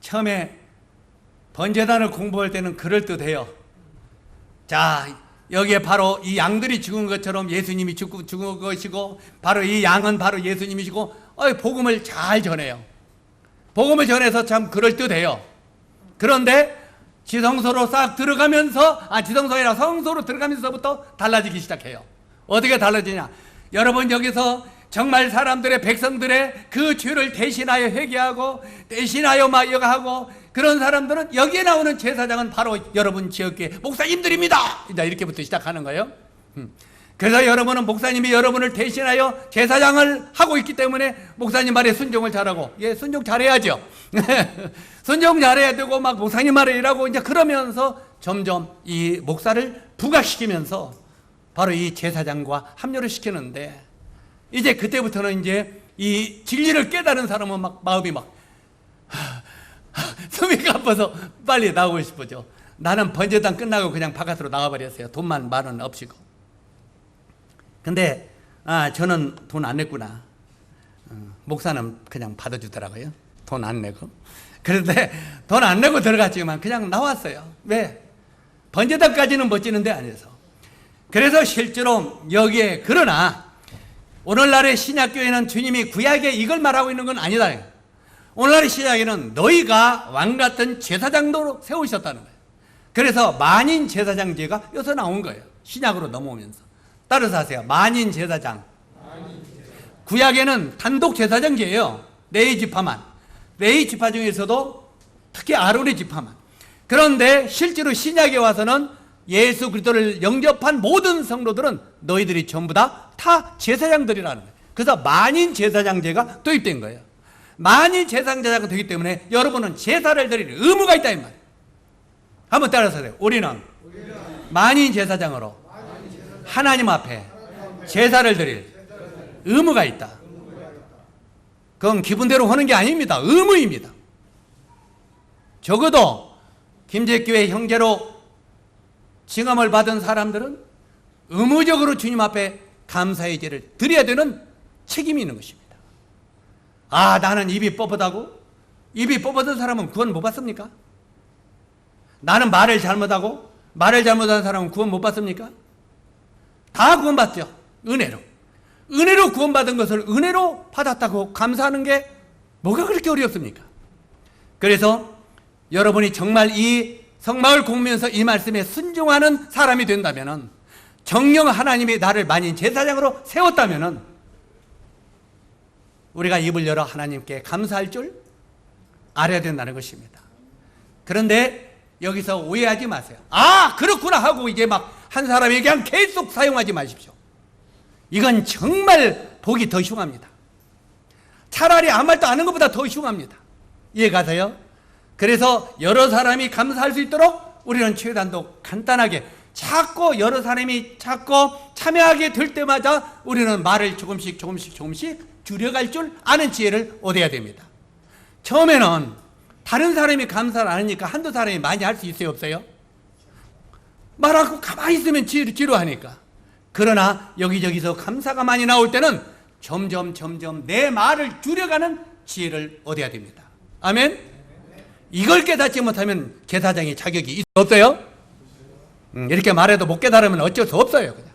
처음에 번제단을 공부할 때는 그럴듯해요. 자, 여기에 바로 이 양들이 죽은 것처럼 예수님이 죽은 것이고 바로 이 양은 바로 예수님이시고 복음을 잘 전해요. 복음을 전해서 참 그럴듯해요. 그런데 지성소로 싹 들어가면서 지성소가 아니라 성소로 들어가면서부터 달라지기 시작해요. 어떻게 달라지냐? 여러분 여기서 정말 사람들의 백성들의 그 죄를 대신하여 회개하고 대신하여 막 이거 하고 그런 사람들은 여기에 나오는 제사장은 바로 여러분 지역교회 목사님들입니다. 이렇게부터 시작하는 거예요. 그래서 여러분은 목사님이 여러분을 대신하여 제사장을 하고 있기 때문에 목사님 말에 순종을 잘하고, 순종 잘해야죠. 순종 잘해야 되고 막 목사님 말에 일하고 이제 그러면서 점점 이 목사를 부각시키면서 바로 이 제사장과 합류를 시키는데, 이제 그때부터는 이제 이 진리를 깨달은 사람은 막 마음이 막 숨이 가빠서 빨리 나오고 싶어져. 나는 번제단 끝나고 그냥 바깥으로 나가버렸어요. 돈만 10,000원 없이고. 근데 저는 돈 안 냈구나. 목사는 그냥 받아주더라고요. 돈 안 내고. 그런데 돈 안 내고 들어갔지만 그냥 나왔어요. 왜? 번제단까지는 멋지는데 아니어서. 그래서 실제로 여기에, 그러나 오늘날의 신약교회는 주님이 구약에 이걸 말하고 있는 건 아니다. 오늘날의 신약에는 너희가 왕같은 제사장도 세우셨다는 거예요. 그래서 만인 제사장제가 여기서 나온 거예요. 신약으로 넘어오면서. 따라서 하세요. 만인 제사장. 구약에는 단독 제사장제예요. 레위 지파만. 레위 지파 중에서도 특히 아론의 지파만. 그런데 실제로 신약에 와서는 예수 그리스도를 영접한 모든 성도들은 너희들이 전부 다 제사장들이라는 거예요. 그래서 만인 제사장제가 도입된 거예요. 만인 제사장제가 되기 때문에 여러분은 제사를 드릴 의무가 있다 이 말이에요. 한번 따라서 해요. 우리는 만인 제사장으로 하나님 앞에 제사를 드릴 의무가 있다. 그건 기분대로 하는 게 아닙니다. 의무입니다. 적어도 김제교회 형제로 징함을 받은 사람들은 의무적으로 주님 앞에 감사의 제를 드려야 되는 책임이 있는 것입니다. 나는 입이 뻣뻣하고, 입이 뻣뻣한 사람은 구원 못 받습니까? 나는 말을 잘못하고 말을 잘못한 사람은 구원 못 받습니까? 다 구원받죠. 은혜로 구원받은 것을 은혜로 받았다고 감사하는 게 뭐가 그렇게 어렵습니까? 그래서 여러분이 정말 이 성막을 공면서 이 말씀에 순종하는 사람이 된다면, 정령 하나님이 나를 만인 제사장으로 세웠다면 우리가 입을 열어 하나님께 감사할 줄 알아야 된다는 것입니다. 그런데 여기서 오해하지 마세요. 그렇구나 하고 이제 막 한 사람이 그냥 계속 사용하지 마십시오. 이건 정말 보기 더 흉합니다. 차라리 아무 말도 안 하는 것보다 더 흉합니다. 이해가세요? 그래서 여러 사람이 감사할 수 있도록 우리는 최대한도 간단하게, 자꾸 여러 사람이 자꾸 참여하게 될 때마다 우리는 말을 조금씩 줄여갈 줄 아는 지혜를 얻어야 됩니다. 처음에는 다른 사람이 감사를 안 하니까 한두 사람이 많이 할 수 있어요, 없어요? 말하고 가만히 있으면 지루하니까. 그러나 여기저기서 감사가 많이 나올 때는 점점 내 말을 줄여가는 지혜를 얻어야 됩니다. 아멘? 이걸 깨닫지 못하면 제사장의 자격이 없어요? 이렇게 말해도 못 깨달으면 어쩔 수 없어요. 그냥.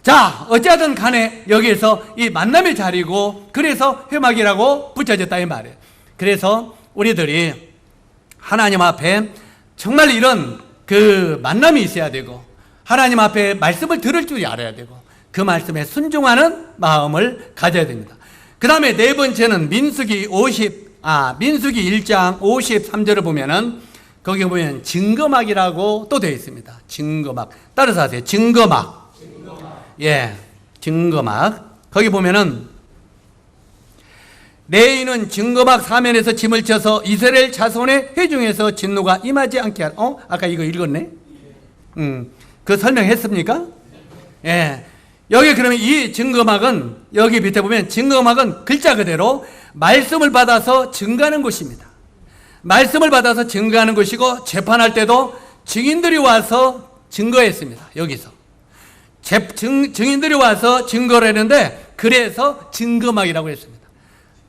자, 어찌하든 간에 여기에서 이 만남의 자리고, 그래서 회막이라고 붙여졌다 이 말이에요. 그래서 우리들이 하나님 앞에 정말 이런 그 만남이 있어야 되고, 하나님 앞에 말씀을 들을 줄이 알아야 되고, 그 말씀에 순종하는 마음을 가져야 됩니다. 그 다음에 네 번째는 민수기 1장 53절을 보면은, 거기 보면 증거막이라고 또 되어 있습니다. 증거막. 따라서 하세요. 증거막. 증거막. 거기 보면은, 레위는 증거막 사면에서 짐을 져서 이스라엘 자손의 회중에서 진노가 임하지 않게 하라. 아까 이거 읽었네? 그 설명했습니까? 예. 여기 그러면 이 증거막은 여기 밑에 보면 증거막은 글자 그대로 말씀을 받아서 증거하는 곳입니다. 말씀을 받아서 증거하는 것이고 재판할 때도 증인들이 와서 증거했습니다. 여기서 증인들이 와서 증거를 했는데 그래서 증거막이라고 했습니다.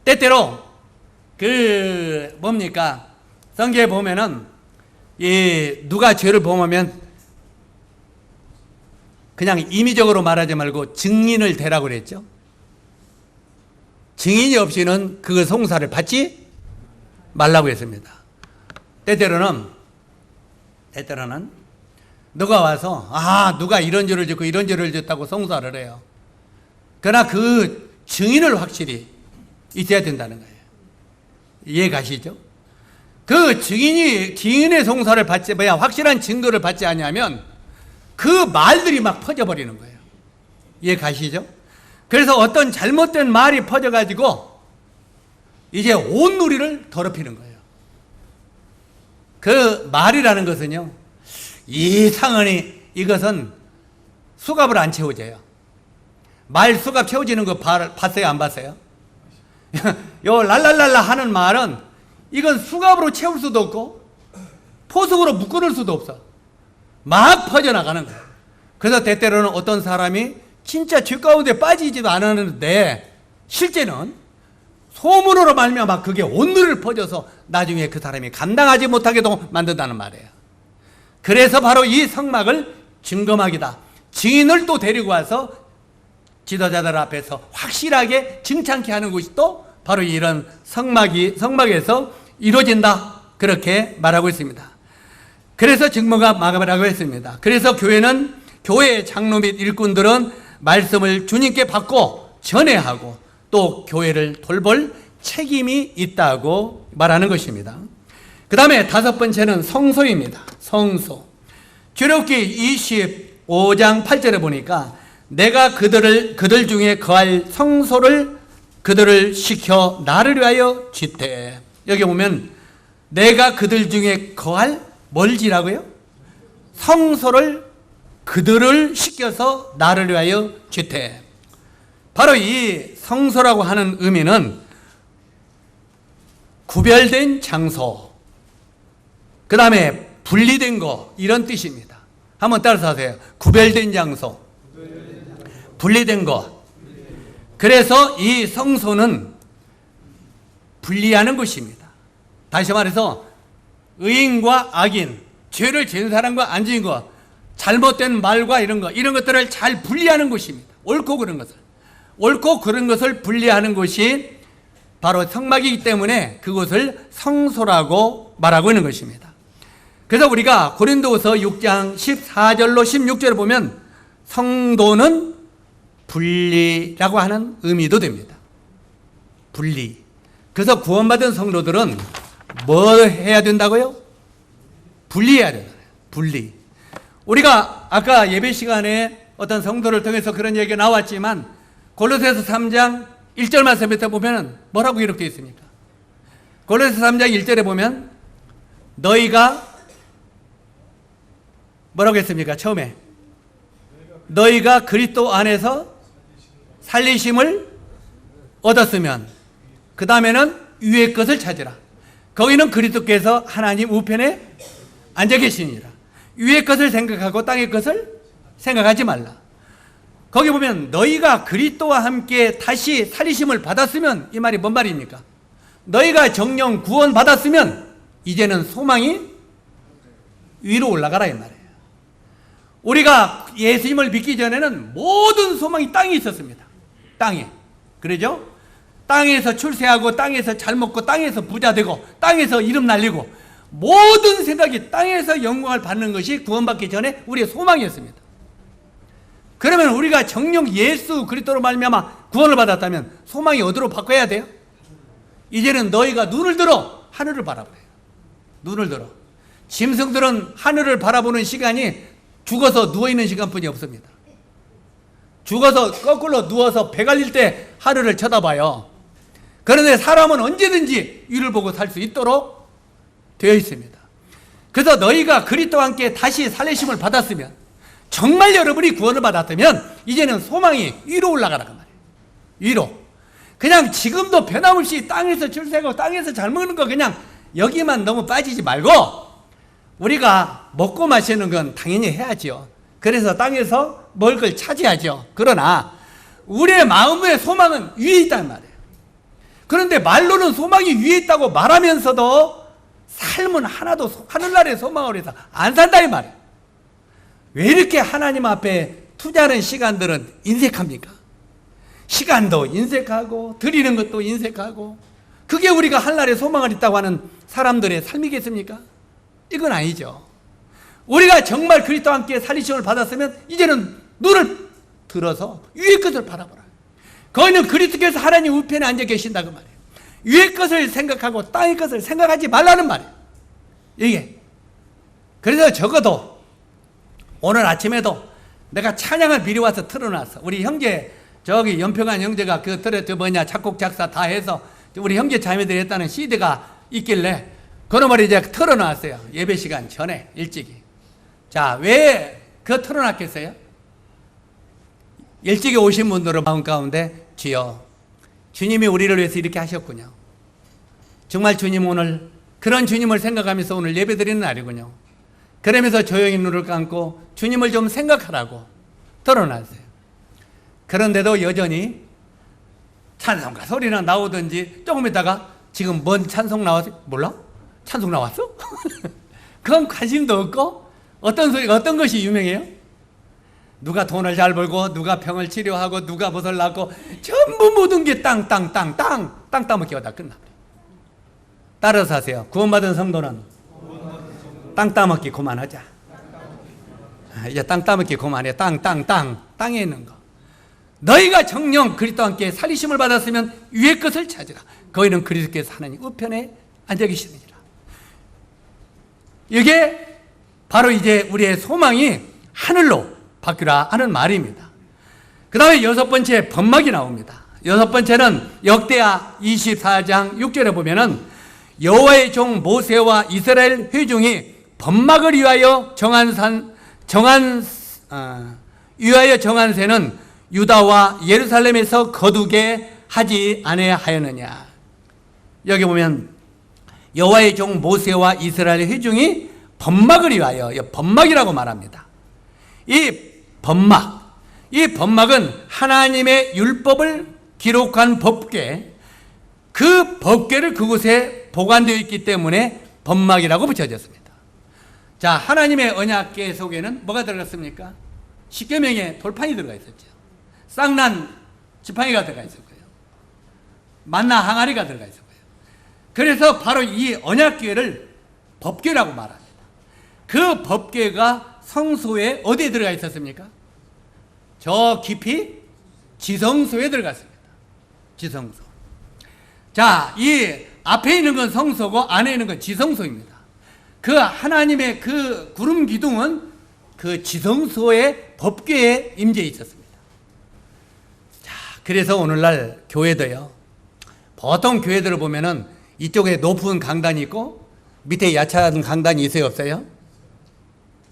때때로 뭡니까? 성경에 보면은 누가 죄를 범하면 그냥 임의적으로 말하지 말고 증인을 대라고 그랬죠. 증인이 없이는 그 송사를 받지 말라고 했습니다. 때때로는 누가 와서 누가 이런 죄를 짓고 이런 죄를 짓다고 송사를 해요. 그러나 그 증인을 확실히 있어야 된다는 거예요. 이해 가시죠? 그 증인의 송사를 받지 확실한 증거를 받지 않으면 그 말들이 막 퍼져버리는 거예요. 이해 가시죠? 그래서 어떤 잘못된 말이 퍼져가지고 이제 온 누리를 더럽히는 거예요. 그 말이라는 것은요, 이것은 수갑을 안 채워져요. 말 수갑 채워지는 거 봤어요? 안 봤어요? 요 랄랄랄라 하는 말은 이건 수갑으로 채울 수도 없고 포석으로 묶어놓을 수도 없어. 막 퍼져나가는 거예요. 그래서 때때로는 어떤 사람이 진짜 죄 가운데 빠지지도 않았는데 실제는 소문으로 말미암아 그게 온누리를 퍼져서 나중에 그 사람이 감당하지 못하게도 만든다는 말이에요. 그래서 바로 이 성막을 증거막이다. 증인을 또 데리고 와서 지도자들 앞에서 확실하게 증창케 하는 것이 또 바로 이런 성막에서 이루어진다. 그렇게 말하고 있습니다. 그래서 증거막이라고 했습니다. 그래서 교회의 장로 및 일꾼들은 말씀을 주님께 받고 전해하고 또 교회를 돌볼 책임이 있다고 말하는 것입니다. 그 다음에 다섯 번째는 성소입니다. 성소. 출애굽기 25장 8절에 보니까 내가 그들 중에 거할 성소를 그들을 시켜 나를 위하여 짓되. 여기 보면 내가 그들 중에 거할 뭘 지라고요? 성소를 그들을 시켜서 나를 위하여 짓되. 바로 이 성소라고 하는 의미는 구별된 장소, 그 다음에 분리된 거, 이런 뜻입니다. 한번 따라서 하세요. 구별된 장소, 분리된 것. 그래서 이 성소는 분리하는 것입니다. 다시 말해서 의인과 악인, 죄를 지은 사람과 안 지은 것, 잘못된 말과 이런 것들을 잘 분리하는 것입니다. 옳고 그런 것을 분리하는 것이 바로 성막이기 때문에 그것을 성소라고 말하고 있는 것입니다. 그래서 우리가 고린도후서 6장 14절로 16절을 보면 성도는 분리라고 하는 의미도 됩니다. 분리. 그래서 구원받은 성도들은 뭐 해야 된다고요? 분리해야 된다. 분리. 우리가 아까 예배 시간에 어떤 성도를 통해서 그런 얘기가 나왔지만 골로새서 3장 1절 말씀 밑에 보면 뭐라고 이렇게 있습니까? 골로새서 3장 1절에 보면 너희가 뭐라고 했습니까? 처음에 너희가 그리스도 안에서 살리심을 얻었으면 그 다음에는 위의 것을 찾으라. 거기는 그리스도께서 하나님 우편에 앉아 계시니라. 위의 것을 생각하고 땅의 것을 생각하지 말라. 거기 보면 너희가 그리스도와 함께 다시 살리심을 받았으면, 이 말이 뭔 말입니까? 너희가 정령 구원 받았으면 이제는 소망이 위로 올라가라 이 말이에요. 우리가 예수님을 믿기 전에는 모든 소망이 땅에 있었습니다. 땅에. 그러죠? 땅에서 출세하고 땅에서 잘 먹고 땅에서 부자 되고 땅에서 이름 날리고 모든 생각이 땅에서 영광을 받는 것이 구원받기 전에 우리의 소망이었습니다. 그러면 우리가 정녕 예수 그리스도로 말미암아 구원을 받았다면 소망이 어디로 바꿔야 돼요? 이제는 너희가 눈을 들어 하늘을 바라보래요. 눈을 들어. 짐승들은 하늘을 바라보는 시간이 죽어서 누워있는 시간뿐이 없습니다. 죽어서 거꾸로 누워서 배 갈릴 때 하늘을 쳐다봐요. 그런데 사람은 언제든지 위를 보고 살 수 있도록 되어 있습니다. 그래서 너희가 그리스도와 함께 다시 살리심을 받았으면, 정말 여러분이 구원을 받았다면 이제는 소망이 위로 올라가라고 말이에요. 위로. 그냥 지금도 변함없이 땅에서 줄 세고 땅에서 잘 먹는 거 그냥 여기만 너무 빠지지 말고, 우리가 먹고 마시는 건 당연히 해야죠. 그래서 땅에서 먹을 걸 차지하죠. 그러나 우리의 마음의 소망은 위에 있단 말이에요. 그런데 말로는 소망이 위에 있다고 말하면서도 삶은 하나도 하늘나라의 소망을 해서 안 산다 이 말이에요. 왜 이렇게 하나님 앞에 투자하는 시간들은 인색합니까? 시간도 인색하고 드리는 것도 인색하고, 그게 우리가 하늘나라의 소망을 있다고 하는 사람들의 삶이겠습니까? 이건 아니죠. 우리가 정말 그리스도와 함께 살리심을 받았으면 이제는 눈을 들어서 위의 것을 바라보라. 거기는 그리스도께서 하나님 우편에 앉아 계신다고 말이에요. 위의 것을 생각하고 땅의 것을 생각하지 말라는 말이에요. 이게. 그래서 적어도 오늘 아침에도 내가 찬양을 미리 와서 틀어놨어. 우리 형제, 저기 연평안 형제가 작곡 작사 다 해서 우리 형제 자매들이 했다는 CD가 있길래 그놈을 이제 틀어놨어요. 예배 시간 전에 일찍이. 자, 왜 그거 틀어놨겠어요? 일찍이 오신 분들은 마음 가운데, 주여, 주님이 우리를 위해서 이렇게 하셨군요. 정말 주님, 오늘 그런 주님을 생각하면서 오늘 예배 드리는 날이군요. 그러면서 조용히 눈을 감고 주님을 좀 생각하라고 틀어놨어요. 그런데도 여전히 찬송가 소리나 나오든지 조금 있다가 지금 뭔 찬송 나왔어? 몰라? 찬송 나왔어? 그건 관심도 없고, 어떤 소리가, 어떤 것이 유명해요? 누가 돈을 잘 벌고, 누가 병을 치료하고, 누가 무엇을 낳고, 전부 모든 게 땅 따먹기 하다 끝납니다. 따라서 하세요. 구원받은 성도는 땅 따먹기 그만하자. 이제 땅 따먹기 그만해. 땅에 있는 거. 너희가 정령 그리스도와 함께 살리심을 받았으면 위의 것을 찾으라. 거기는 그리스도께서 하나님 우편에 앉아 계시느니라. 이게 바로 이제 우리의 소망이 하늘로 바뀌라 하는 말입니다. 그 다음에 여섯 번째 번막이 나옵니다. 여섯 번째는 역대하 24장 6절에 보면은 여호와의 종 모세와 이스라엘 회중이 번막을 위하여 정한 새는 유다와 예루살렘에서 거두게 하지 아니하였느냐. 여기 보면 여호와의 종 모세와 이스라엘 회중이 번막을 위하여, 번막이라고 말합니다. 이 번막은 하나님의 율법을 기록한 법궤, 그 법궤를 그곳에 보관되어 있기 때문에 번막이라고 붙여졌습니다. 자, 하나님의 언약궤 속에는 뭐가 들어갔습니까? 십계명의 돌판이 들어가 있었죠. 쌍난 지팡이가 들어가 있었고요. 만나 항아리가 들어가 있었고요. 그래서 바로 이 언약궤를 법궤라고 말합니다. 그 법궤가 성소에 어디에 들어가 있었습니까? 저 깊이 지성소에 들어갔습니다. 지성소. 자, 이 앞에 있는 건 성소고 안에 있는 건 지성소입니다. 그 하나님의 그 구름 기둥은 그 지성소의 법궤에 임재 있었습니다. 자, 그래서 오늘날 교회도요, 보통 교회들을 보면은 이쪽에 높은 강단이 있고 밑에 야찬 강단이 있어요, 없어요?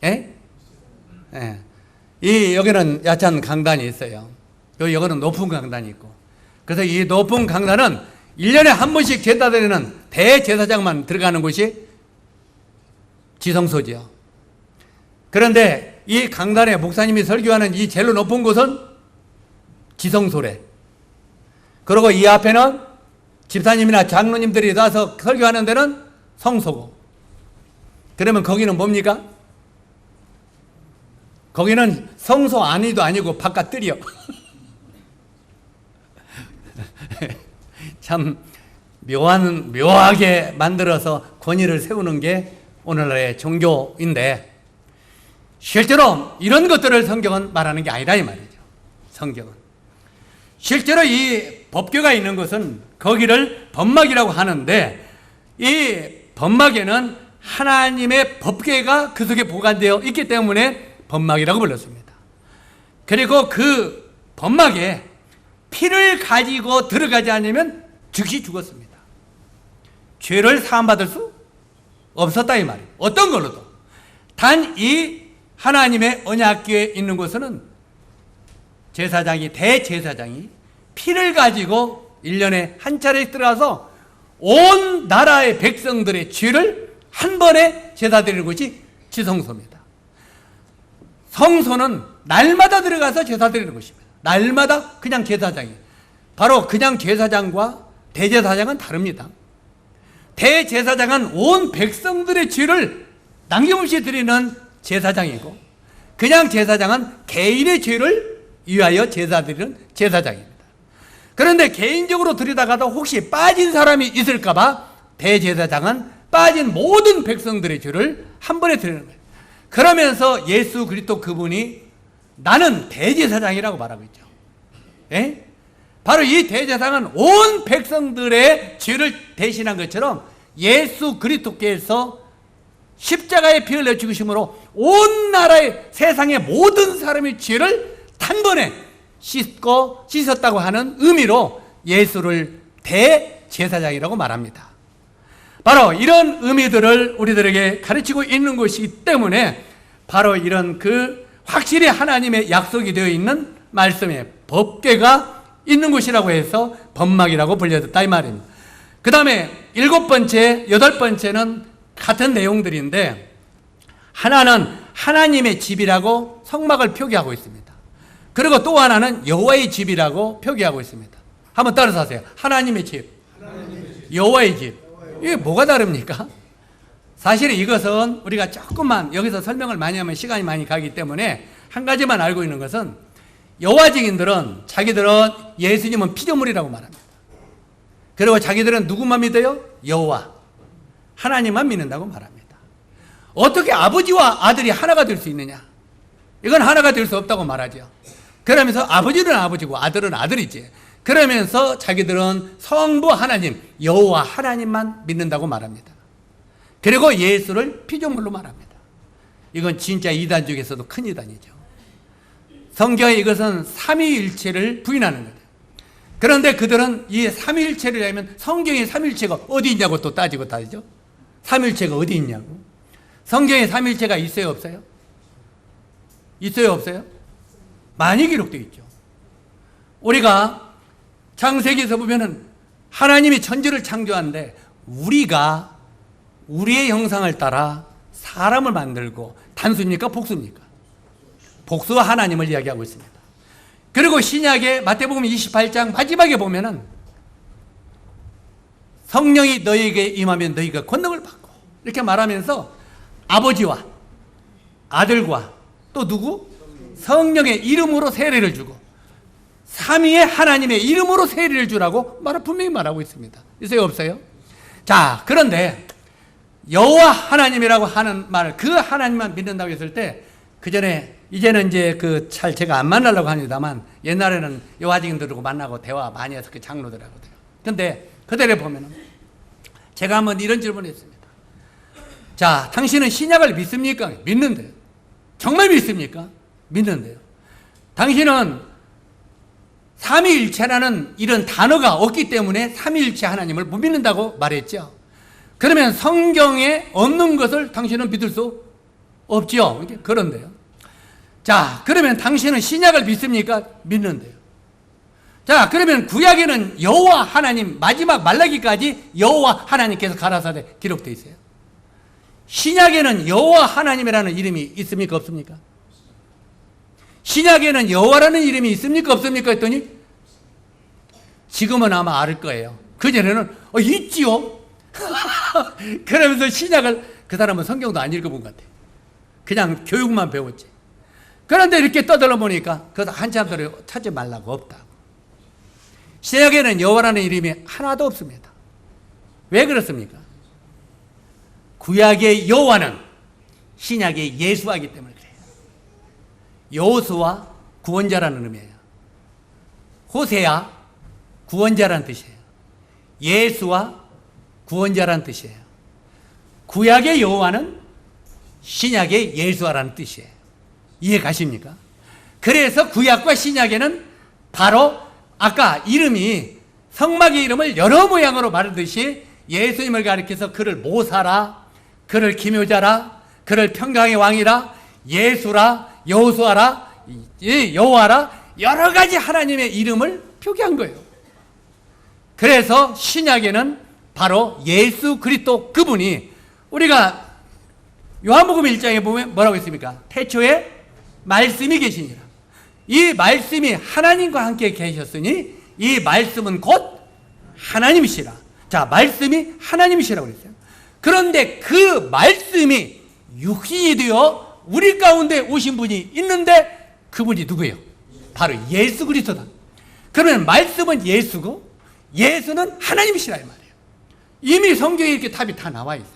예? 예. 여기는 야찬 강단이 있어요. 여기는 높은 강단이 있고. 그래서 이 높은 강단은 1년에 한 번씩 제사 드리는 대제사장만 들어가는 곳이 지성소지요. 그런데 이 강단에 목사님이 설교하는 이 제일 높은 곳은 지성소래. 그리고 이 앞에는 집사님이나 장로님들이 나서 설교하는 데는 성소고. 그러면 거기는 뭡니까? 거기는 성소 안이도 아니고 바깥 뜰이요. 참 묘하게 만들어서 권위를 세우는 게 오늘날의 종교인데, 실제로 이런 것들을 성경은 말하는 게 아니라 이 말이죠. 성경은 실제로 이 법궤가 있는 것은 거기를 번막이라고 하는데, 이 번막에는 하나님의 법궤가 그 속에 보관되어 있기 때문에 번막이라고 불렀습니다. 그리고 그 번막에 피를 가지고 들어가지 않으면 즉시 죽었습니다. 죄를 사함받을 수 없었다 이 말이에요. 어떤 걸로도. 단 이 하나님의 언약궤에 있는 곳은 제사장이, 대제사장이 피를 가지고 1년에 한 차례 들어가서 온 나라의 백성들의 죄를 한 번에 제사 드리는 것이 지성소입니다. 성소는 날마다 들어가서 제사 드리는 것입니다. 날마다 그냥 제사장이. 바로 그냥 제사장과 대제사장은 다릅니다. 대제사장은 온 백성들의 죄를 남김없이 드리는 제사장이고, 그냥 제사장은 개인의 죄를 위하여 제사 드리는 제사장입니다. 그런데 개인적으로 드리다가도 혹시 빠진 사람이 있을까봐 대제사장은 빠진 모든 백성들의 죄를 한 번에 드리는 거예요. 그러면서 예수 그리스도 그분이 나는 대제사장이라고 말하고 있죠. 예? 바로 이 대제사장은 온 백성들의 죄를 대신한 것처럼 예수 그리스도께서 십자가의 피를 내어 죽으심으로 온 나라의 세상의 모든 사람의 죄를 단번에 씻었다고 하는 의미로 예수를 대제사장이라고 말합니다. 바로 이런 의미들을 우리들에게 가르치고 있는 것이기 때문에 바로 이런 그 확실히 하나님의 약속이 되어 있는 말씀의 법궤가 있는 곳이라고 해서 법막이라고 불려졌다 이 말입니다. 그 다음에 7번째, 8번째는 같은 내용들인데, 하나는 하나님의 집이라고 성막을 표기하고 있습니다. 그리고 또 하나는 여호와의 집이라고 표기하고 있습니다. 한번 따라서 하세요. 하나님의 집, 여호와의 집. 이게 뭐가 다릅니까? 사실은 이것은 우리가 조금만 여기서 설명을 많이 하면 시간이 많이 가기 때문에 한 가지만 알고 있는 것은, 여호와 증인들은 자기들은 예수님은 피조물이라고 말합니다. 그리고 자기들은 누구만 믿어요? 여호와 하나님만 믿는다고 말합니다. 어떻게 아버지와 아들이 하나가 될 수 있느냐? 이건 하나가 될 수 없다고 말하죠. 그러면서 아버지는 아버지고 아들은 아들이지. 그러면서 자기들은 성부 하나님, 여호와 하나님만 믿는다고 말합니다. 그리고 예수를 피조물로 말합니다. 이건 진짜 이단 중에서도 큰 이단이죠. 성경에 이것은 삼위일체를 부인하는 거예요. 그런데 그들은 이 삼위일체를 하면 성경에 삼위일체가 어디 있냐고 또 따지고 다니죠. 삼위일체가 어디 있냐고. 성경에 삼위일체가 있어요, 없어요? 있어요, 없어요? 많이 기록되어 있죠. 우리가 창세기에서 보면은 하나님이 천지를 창조하는데 우리가 우리의 형상을 따라 사람을 만들고, 단수입니까? 복수입니까? 복수와 하나님을 이야기하고 있습니다. 그리고 신약의 마태복음 28장 마지막에 보면은 성령이 너희에게 임하면 너희가 권능을 받고, 이렇게 말하면서 아버지와 아들과 또 누구? 성령의 이름으로 세례를 주고 삼위의 하나님의 이름으로 세례를 주라고 분명히 말하고 있습니다. 있어요, 없어요? 자, 그런데 여호와 하나님이라고 하는 말, 그 하나님만 믿는다고 했을 때, 그 전에 이제는 이제 잘 제가 안 만나려고 합니다만, 옛날에는 여호와 증인들하고 만나고 대화 많이 해서 그 장로들하고 돼요. 근데 그들에 보면은 제가 한번 이런 질문을 했습니다. 자, 당신은 신약을 믿습니까? 믿는데요. 정말 믿습니까? 믿는데요. 당신은 삼위일체라는 이런 단어가 없기 때문에 삼위일체 하나님을 못 믿는다고 말했죠. 그러면 성경에 없는 것을 당신은 믿을 수 없죠. 그런데요. 자, 그러면 당신은 신약을 믿습니까? 믿는데요. 자, 그러면 구약에는 여호와 하나님, 마지막 말라기까지 여호와 하나님께서 가라사대 기록되어 있어요. 신약에는 여호와 하나님이라는 이름이 있습니까? 없습니까? 신약에는 여호와라는 이름이 있습니까? 없습니까? 했더니 지금은 아마 알 거예요. 그전에는 있지요. 그러면서 신약을, 그 사람은 성경도 안 읽어본 것 같아요. 그냥 교육만 배웠지. 그런데 이렇게 떠들어 보니까 그것도 한참 들어 찾지 말라고 없다고. 신약에는 여호와라는 이름이 하나도 없습니다. 왜 그렇습니까? 구약의 여호와는 신약의 예수하기 때문에 그래요. 여호수아 구원자라는 의미예요. 호세아 구원자라는 뜻이에요. 예수와 구원자라는 뜻이에요. 구약의 여호와는 신약의 예수아라는 뜻이에요. 이해 가십니까? 그래서 구약과 신약에는 바로 아까 이름이 성막의 이름을 여러 모양으로 말하듯이 예수님을 가리켜서 그를 모사라, 그를 기묘자라, 그를 평강의 왕이라, 예수라, 여호수아라, 여호와라, 여러 가지 하나님의 이름을 표기한 거예요. 그래서 신약에는 바로 예수 그리스도 그분이, 우리가 요한복음 1장에 보면 뭐라고 있습니까? 태초에 말씀이 계시니라. 이 말씀이 하나님과 함께 계셨으니 이 말씀은 곧 하나님이시라. 자, 말씀이 하나님이시라고 그랬어요. 그런데 그 말씀이 육신이 되어 우리 가운데 오신 분이 있는데 그분이 누구예요? 바로 예수 그리스도다. 그러면 말씀은 예수고 예수는 하나님이시라 이 말이에요. 이미 성경에 이렇게 답이 다 나와 있어요.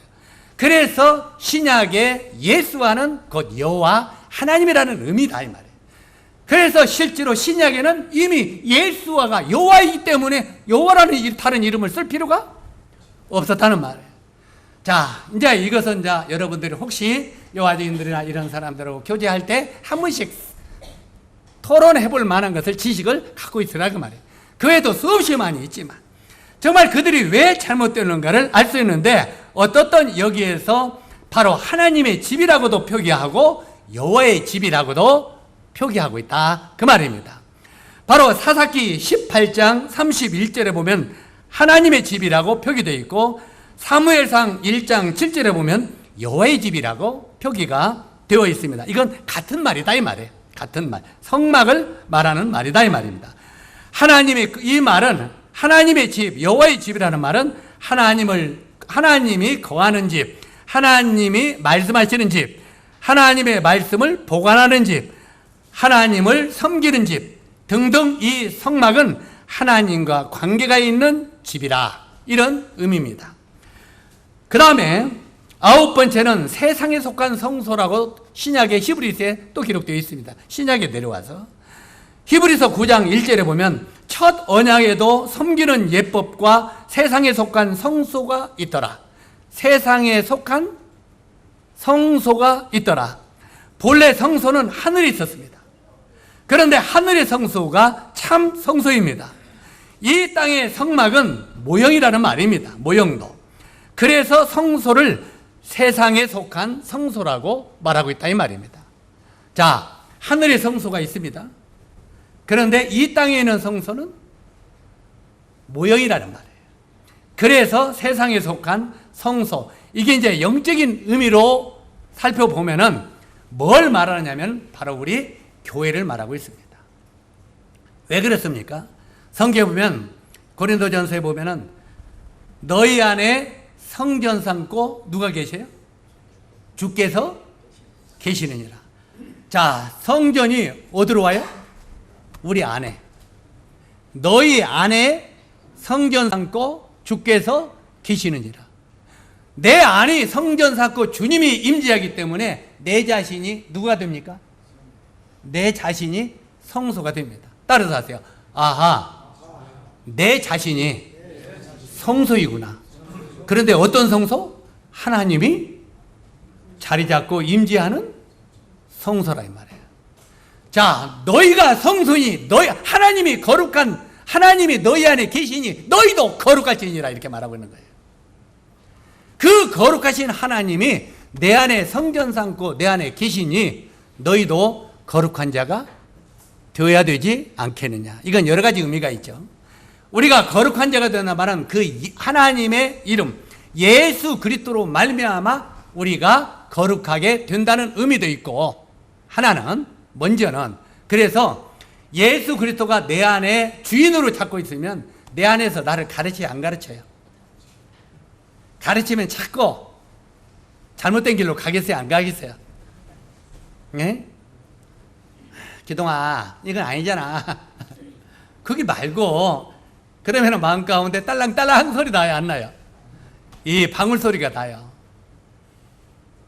그래서 신약의 예수와는 곧 여호와 하나님이라는 의미다 이 말이에요. 그래서 실제로 신약에는 이미 예수와가 여호와이기 때문에 여호와라는 다른 이름을 쓸 필요가 없었다는 말이에요. 자, 이제 이것은 이제 여러분들이 혹시 여호와주의인들이나 이런 사람들하고 교제할 때 한 번씩 토론해 볼 만한 것을 지식을 갖고 있으라 그 말이에요. 그 외에도 수없이 많이 있지만 정말 그들이 왜 잘못되는가를 알 수 있는데, 어떻든 여기에서 바로 하나님의 집이라고도 표기하고 여호와의 집이라고도 표기하고 있다 그 말입니다. 바로 사사기 18장 31절에 보면 하나님의 집이라고 표기되어 있고, 사무엘상 1장 7절에 보면 여호와의 집이라고 표기가 되어 있습니다. 이건 같은 말이다 이 말이에요. 같은 말, 성막을 말하는 말이다 이 말입니다. 이 말은 하나님의 집, 여호와의 집이라는 말은 하나님이 거하는 집, 하나님이 말씀하시는 집, 하나님의 말씀을 보관하는 집, 하나님을 섬기는 집 등등, 이 성막은 하나님과 관계가 있는 집이라, 이런 의미입니다. 그 다음에 9번째는 세상에 속한 성소라고 신약의 히브리서에 또 기록되어 있습니다. 신약에 내려와서 히브리서 9장 1절에 보면 첫 언약에도 섬기는 예법과 세상에 속한 성소가 있더라. 세상에 속한 성소가 있더라. 본래 성소는 하늘에 있었습니다. 그런데 하늘의 성소가 참 성소입니다. 이 땅의 성막은 모형이라는 말입니다. 모형도. 그래서 성소를 세상에 속한 성소라고 말하고 있다 이 말입니다. 자, 하늘의 성소가 있습니다. 그런데 이 땅에 있는 성소는 모형이라는 말이에요. 그래서 세상에 속한 성소, 이게 이제 영적인 의미로 살펴보면은 뭘 말하냐면 바로 우리 교회를 말하고 있습니다. 왜 그렇습니까? 성경에 보면, 고린도전서에 보면은 너희 안에 성전 삼고 누가 계세요? 주께서 계시느니라. 자, 성전이 어디로 와요? 우리 안에. 너희 안에 성전 삼고 주께서 계시느니라. 내 안이 성전 삼고 주님이 임재하기 때문에 내 자신이 누가 됩니까? 내 자신이 성소가 됩니다. 따라서 하세요. 아하, 내 자신이 성소이구나. 그런데 어떤 성소? 하나님이 자리 잡고 임재하는 성소라 이 말이에요. 자, 너희가 성소니, 하나님이 거룩한, 하나님이 너희 안에 계시니 너희도 거룩할지니라, 이렇게 말하고 있는 거예요. 그 거룩하신 하나님이 내 안에 성전 삼고 내 안에 계시니 너희도 거룩한 자가 되어야 되지 않겠느냐. 이건 여러 가지 의미가 있죠. 우리가 거룩한 자가 되나 말은 그 하나님의 이름 예수 그리스도로 말미암아 우리가 거룩하게 된다는 의미도 있고, 하나는 먼저는 그래서 예수 그리스도가 내 안에 주인으로 잡고 있으면 내 안에서 나를 가르쳐요, 안 가르쳐요? 가르치면 자꾸 잘못된 길로 가겠어요, 안 가겠어요? 네? 기동아, 이건 아니잖아. 거기 말고, 그러면 마음 가운데 딸랑딸랑 소리 나요, 안 나요? 이 방울 소리가 나요.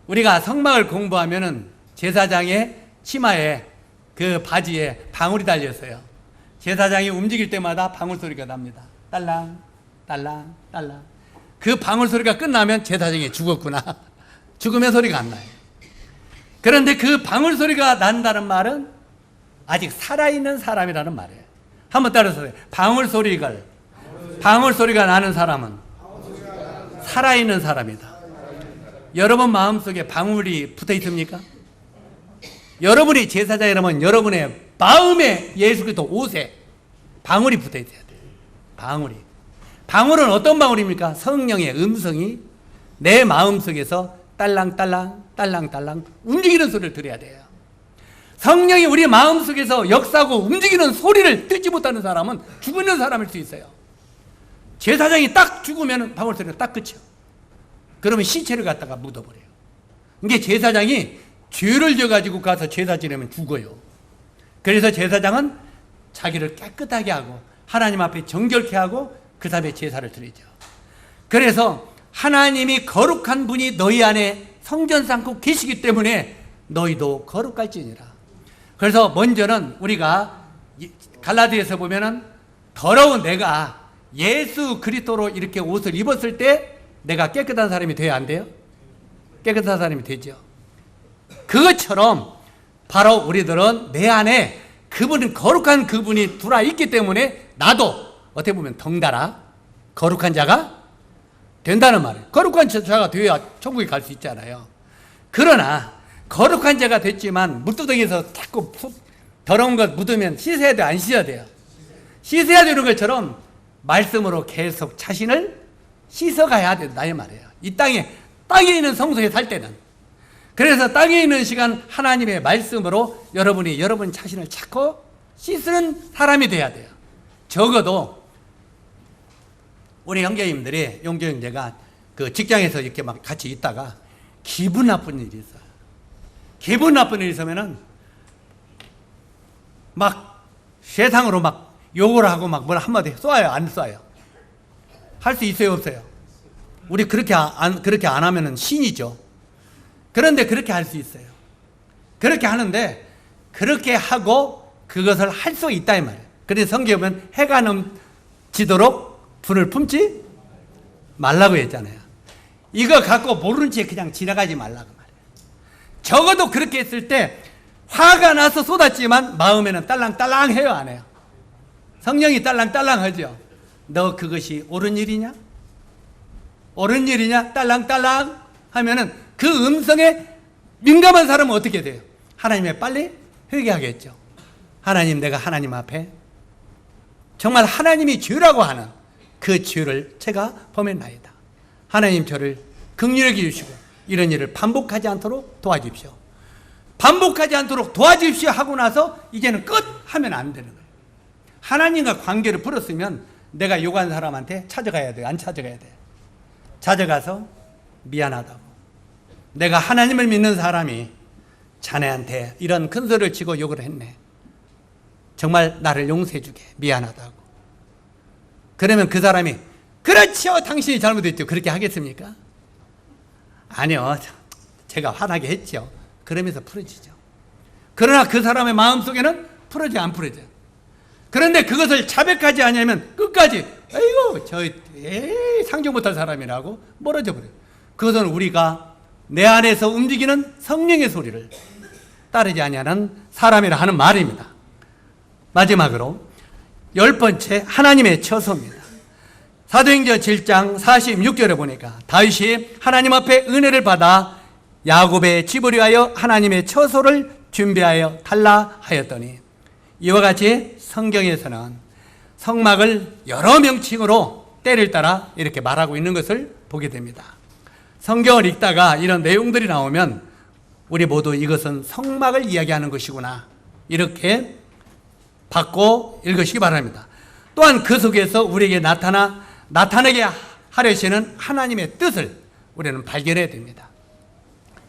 우리가 성막을 공부하면은 제사장의 치마에, 그 바지에 방울이 달렸어요. 제사장이 움직일 때마다 방울 소리가 납니다. 딸랑, 딸랑, 딸랑. 그 방울 소리가 끝나면 제사장이 죽었구나. 죽으면 소리가 안 나요. 그런데 그 방울 소리가 난다는 말은 아직 살아있는 사람이라는 말이에요. 한번 따라서 해요. 방울 소리가 나는 사람은 살아있는 사람이다. 여러분 마음속에 방울이 붙어 있습니까? 여러분이 제사장이라면 여러분의 마음에 예수 그리스도 옷에 방울이 붙어 있어야 돼요. 방울이. 방울은 어떤 방울입니까? 성령의 음성이 내 마음속에서 딸랑딸랑 딸랑딸랑 움직이는 소리를 들어야 돼요. 성령이 우리 마음속에서 역사하고 움직이는 소리를 듣지 못하는 사람은 죽는 사람일 수 있어요. 제사장이 딱 죽으면 방울 소리가 딱 끝이요. 그러면 시체를 갖다가 묻어버려요. 이게 제사장이 죄를 져가지고 가서 제사 지내면 죽어요. 그래서 제사장은 자기를 깨끗하게 하고 하나님 앞에 정결케 하고 그 다음에 제사를 드리죠. 그래서 하나님이 거룩한 분이 너희 안에 성전 삼고 계시기 때문에 너희도 거룩할지니라. 그래서 먼저는 우리가 갈라디아서 보면은 더러운 내가 예수 그리스도로 이렇게 옷을 입었을 때 내가 깨끗한 사람이 돼야 안 돼요? 깨끗한 사람이 되죠. 그것처럼 바로 우리들은 내 안에 그분은 거룩한 그분이 들어와 있기 때문에 나도 어떻게 보면 덩달아 거룩한 자가 된다는 말이에요. 거룩한 자가 되어야 천국에 갈 수 있잖아요. 그러나 거룩한 자가 됐지만 물두덩이에서 자꾸 더러운 것 묻으면 씻어야 돼, 안 씻어야 돼요? 씻어야 되는 것처럼 말씀으로 계속 자신을 씻어가야 된다 이 말이에요. 이 땅에 있는 성소에 살 때는. 그래서 땅에 있는 시간 하나님의 말씀으로 여러분이 여러분 자신을 찾고 씻는 사람이 돼야 돼요. 적어도 우리 형제님들이 용교 형제가 그 직장에서 이렇게 막 같이 있다가 기분 나쁜 일이 있어요. 기분 나쁜 일이 있으면은 막 세상으로 막 욕을 하고 막 뭘 한마디 쏴요, 안 쏴요? 할 수 있어요, 없어요? 우리 그렇게 안 하면은 신이죠. 그런데 그렇게 할 수 있어요. 그렇게 하는데 그렇게 하고 그것을 할 수 있다 이 말이에요. 그래서 성경에 보면 해가 넘치도록 불을 품지 말라고 했잖아요. 이거 갖고 모르는 채 그냥 지나가지 말라고 말이에요. 적어도 그렇게 했을 때 화가 나서 쏟았지만 마음에는 딸랑딸랑해요, 안 해요? 성령이 딸랑딸랑하죠. 너 그것이 옳은 일이냐? 옳은 일이냐? 딸랑딸랑 하면은 그 음성에 민감한 사람은 어떻게 돼요? 하나님에 빨리 회개하겠죠. 하나님, 내가 하나님 앞에 정말 하나님이 죄라고 하는 그 죄를 제가 범했나이다. 하나님 저를 긍휼히 여기시고 이런 일을 반복하지 않도록 도와주십시오. 반복하지 않도록 도와주십시오 하고 나서 이제는 끝 하면 안 되는 거예요. 하나님과 관계를 풀었으면 내가 욕한 사람한테 찾아가야 돼요? 안 찾아가야 돼요? 찾아가서 미안하다고. 내가 하나님을 믿는 사람이 자네한테 이런 큰 소리를 치고 욕을 했네. 정말 나를 용서해 주게. 미안하다고. 그러면 그 사람이 그렇죠, 당신이 잘못했죠. 그렇게 하겠습니까? 아니요, 제가 화나게 했죠. 그러면서 풀어지죠. 그러나 그 사람의 마음속에는 풀어지 안 풀어져요. 그런데 그것을 자백하지 않으면 끝까지 아이고 저 상종 못할 사람이라고 멀어져 버려요. 그것은 우리가 내 안에서 움직이는 성령의 소리를 따르지 아니하는 사람이라 하는 말입니다. 마지막으로 10번째 하나님의 처소입니다. 사도행전 7장 46절에 보니까 다윗이 하나님 앞에 은혜를 받아 야곱의 집을 위하여 하나님의 처소를 준비하여 달라 하였더니, 이와 같이 성경에서는 성막을 여러 명칭으로 때를 따라 이렇게 말하고 있는 것을 보게 됩니다. 성경을 읽다가 이런 내용들이 나오면 우리 모두 이것은 성막을 이야기하는 것이구나 이렇게 받고 읽으시기 바랍니다. 또한 그 속에서 우리에게 나타나게 하려시는 하나님의 뜻을 우리는 발견해야 됩니다.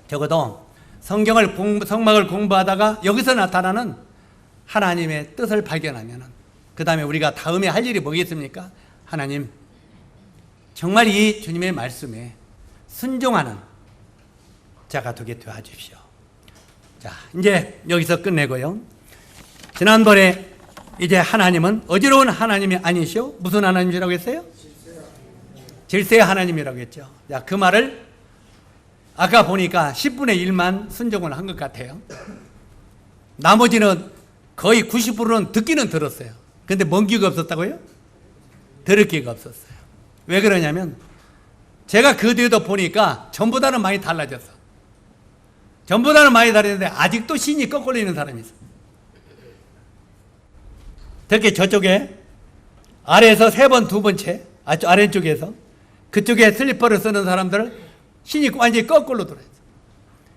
적어도 성막을 공부하다가 여기서 나타나는 하나님의 뜻을 발견하면 그 다음에 우리가 다음에 할 일이 뭐겠습니까? 하나님, 정말 이 주님의 말씀에 순종하는 자가 되게 도와주십시오. 자, 이제 여기서 끝내고요. 지난번에 이제 하나님은 어지러운 하나님이 아니시오? 무슨 하나님이라고 했어요? 질서의 하나님이라고 했죠. 자, 그 말을 아까 보니까 10분의 1만 순종을 한 것 같아요. 나머지는 거의 90%는 듣기는 들었어요. 근데 뭔 기가 없었다고요? 들을 기가 없었어요. 왜 그러냐면 제가 그 뒤에도 보니까 전보다는 많이 달라졌어. 전보다는 많이 달라졌는데 아직도 신이 거꾸로 있는 사람이 있어. 특히 저쪽에 아래에서 3번, 2번째 아래쪽에서 그쪽에 슬리퍼를 쓰는 사람들을 신이 완전히 거꾸로 돌아있어.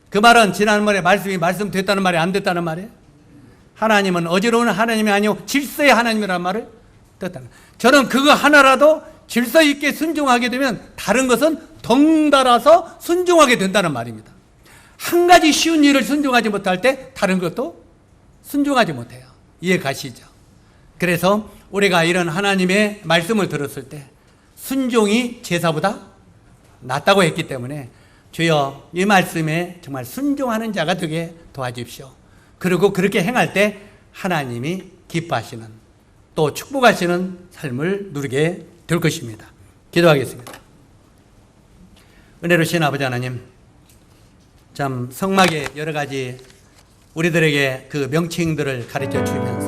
그 말은 지난번에 말씀됐다는 말이 안 됐다는 말이에요. 하나님은 어지러운 하나님이 아니고 질서의 하나님이라는 말을 듣다는. 저는 그거 하나라도 질서 있게 순종하게 되면 다른 것은 덩달아서 순종하게 된다는 말입니다. 한 가지 쉬운 일을 순종하지 못할 때 다른 것도 순종하지 못해요. 이해 가시죠? 그래서 우리가 이런 하나님의 말씀을 들었을 때 순종이 제사보다 낫다고 했기 때문에 주여 이 말씀에 정말 순종하는 자가 되게 도와주십시오. 그리고 그렇게 행할 때 하나님이 기뻐하시는 또 축복하시는 삶을 누리게 될 것입니다. 기도하겠습니다. 은혜로우신 아버지 하나님, 참 성막의 여러 가지 우리들에게 그 명칭들을 가르쳐 주면서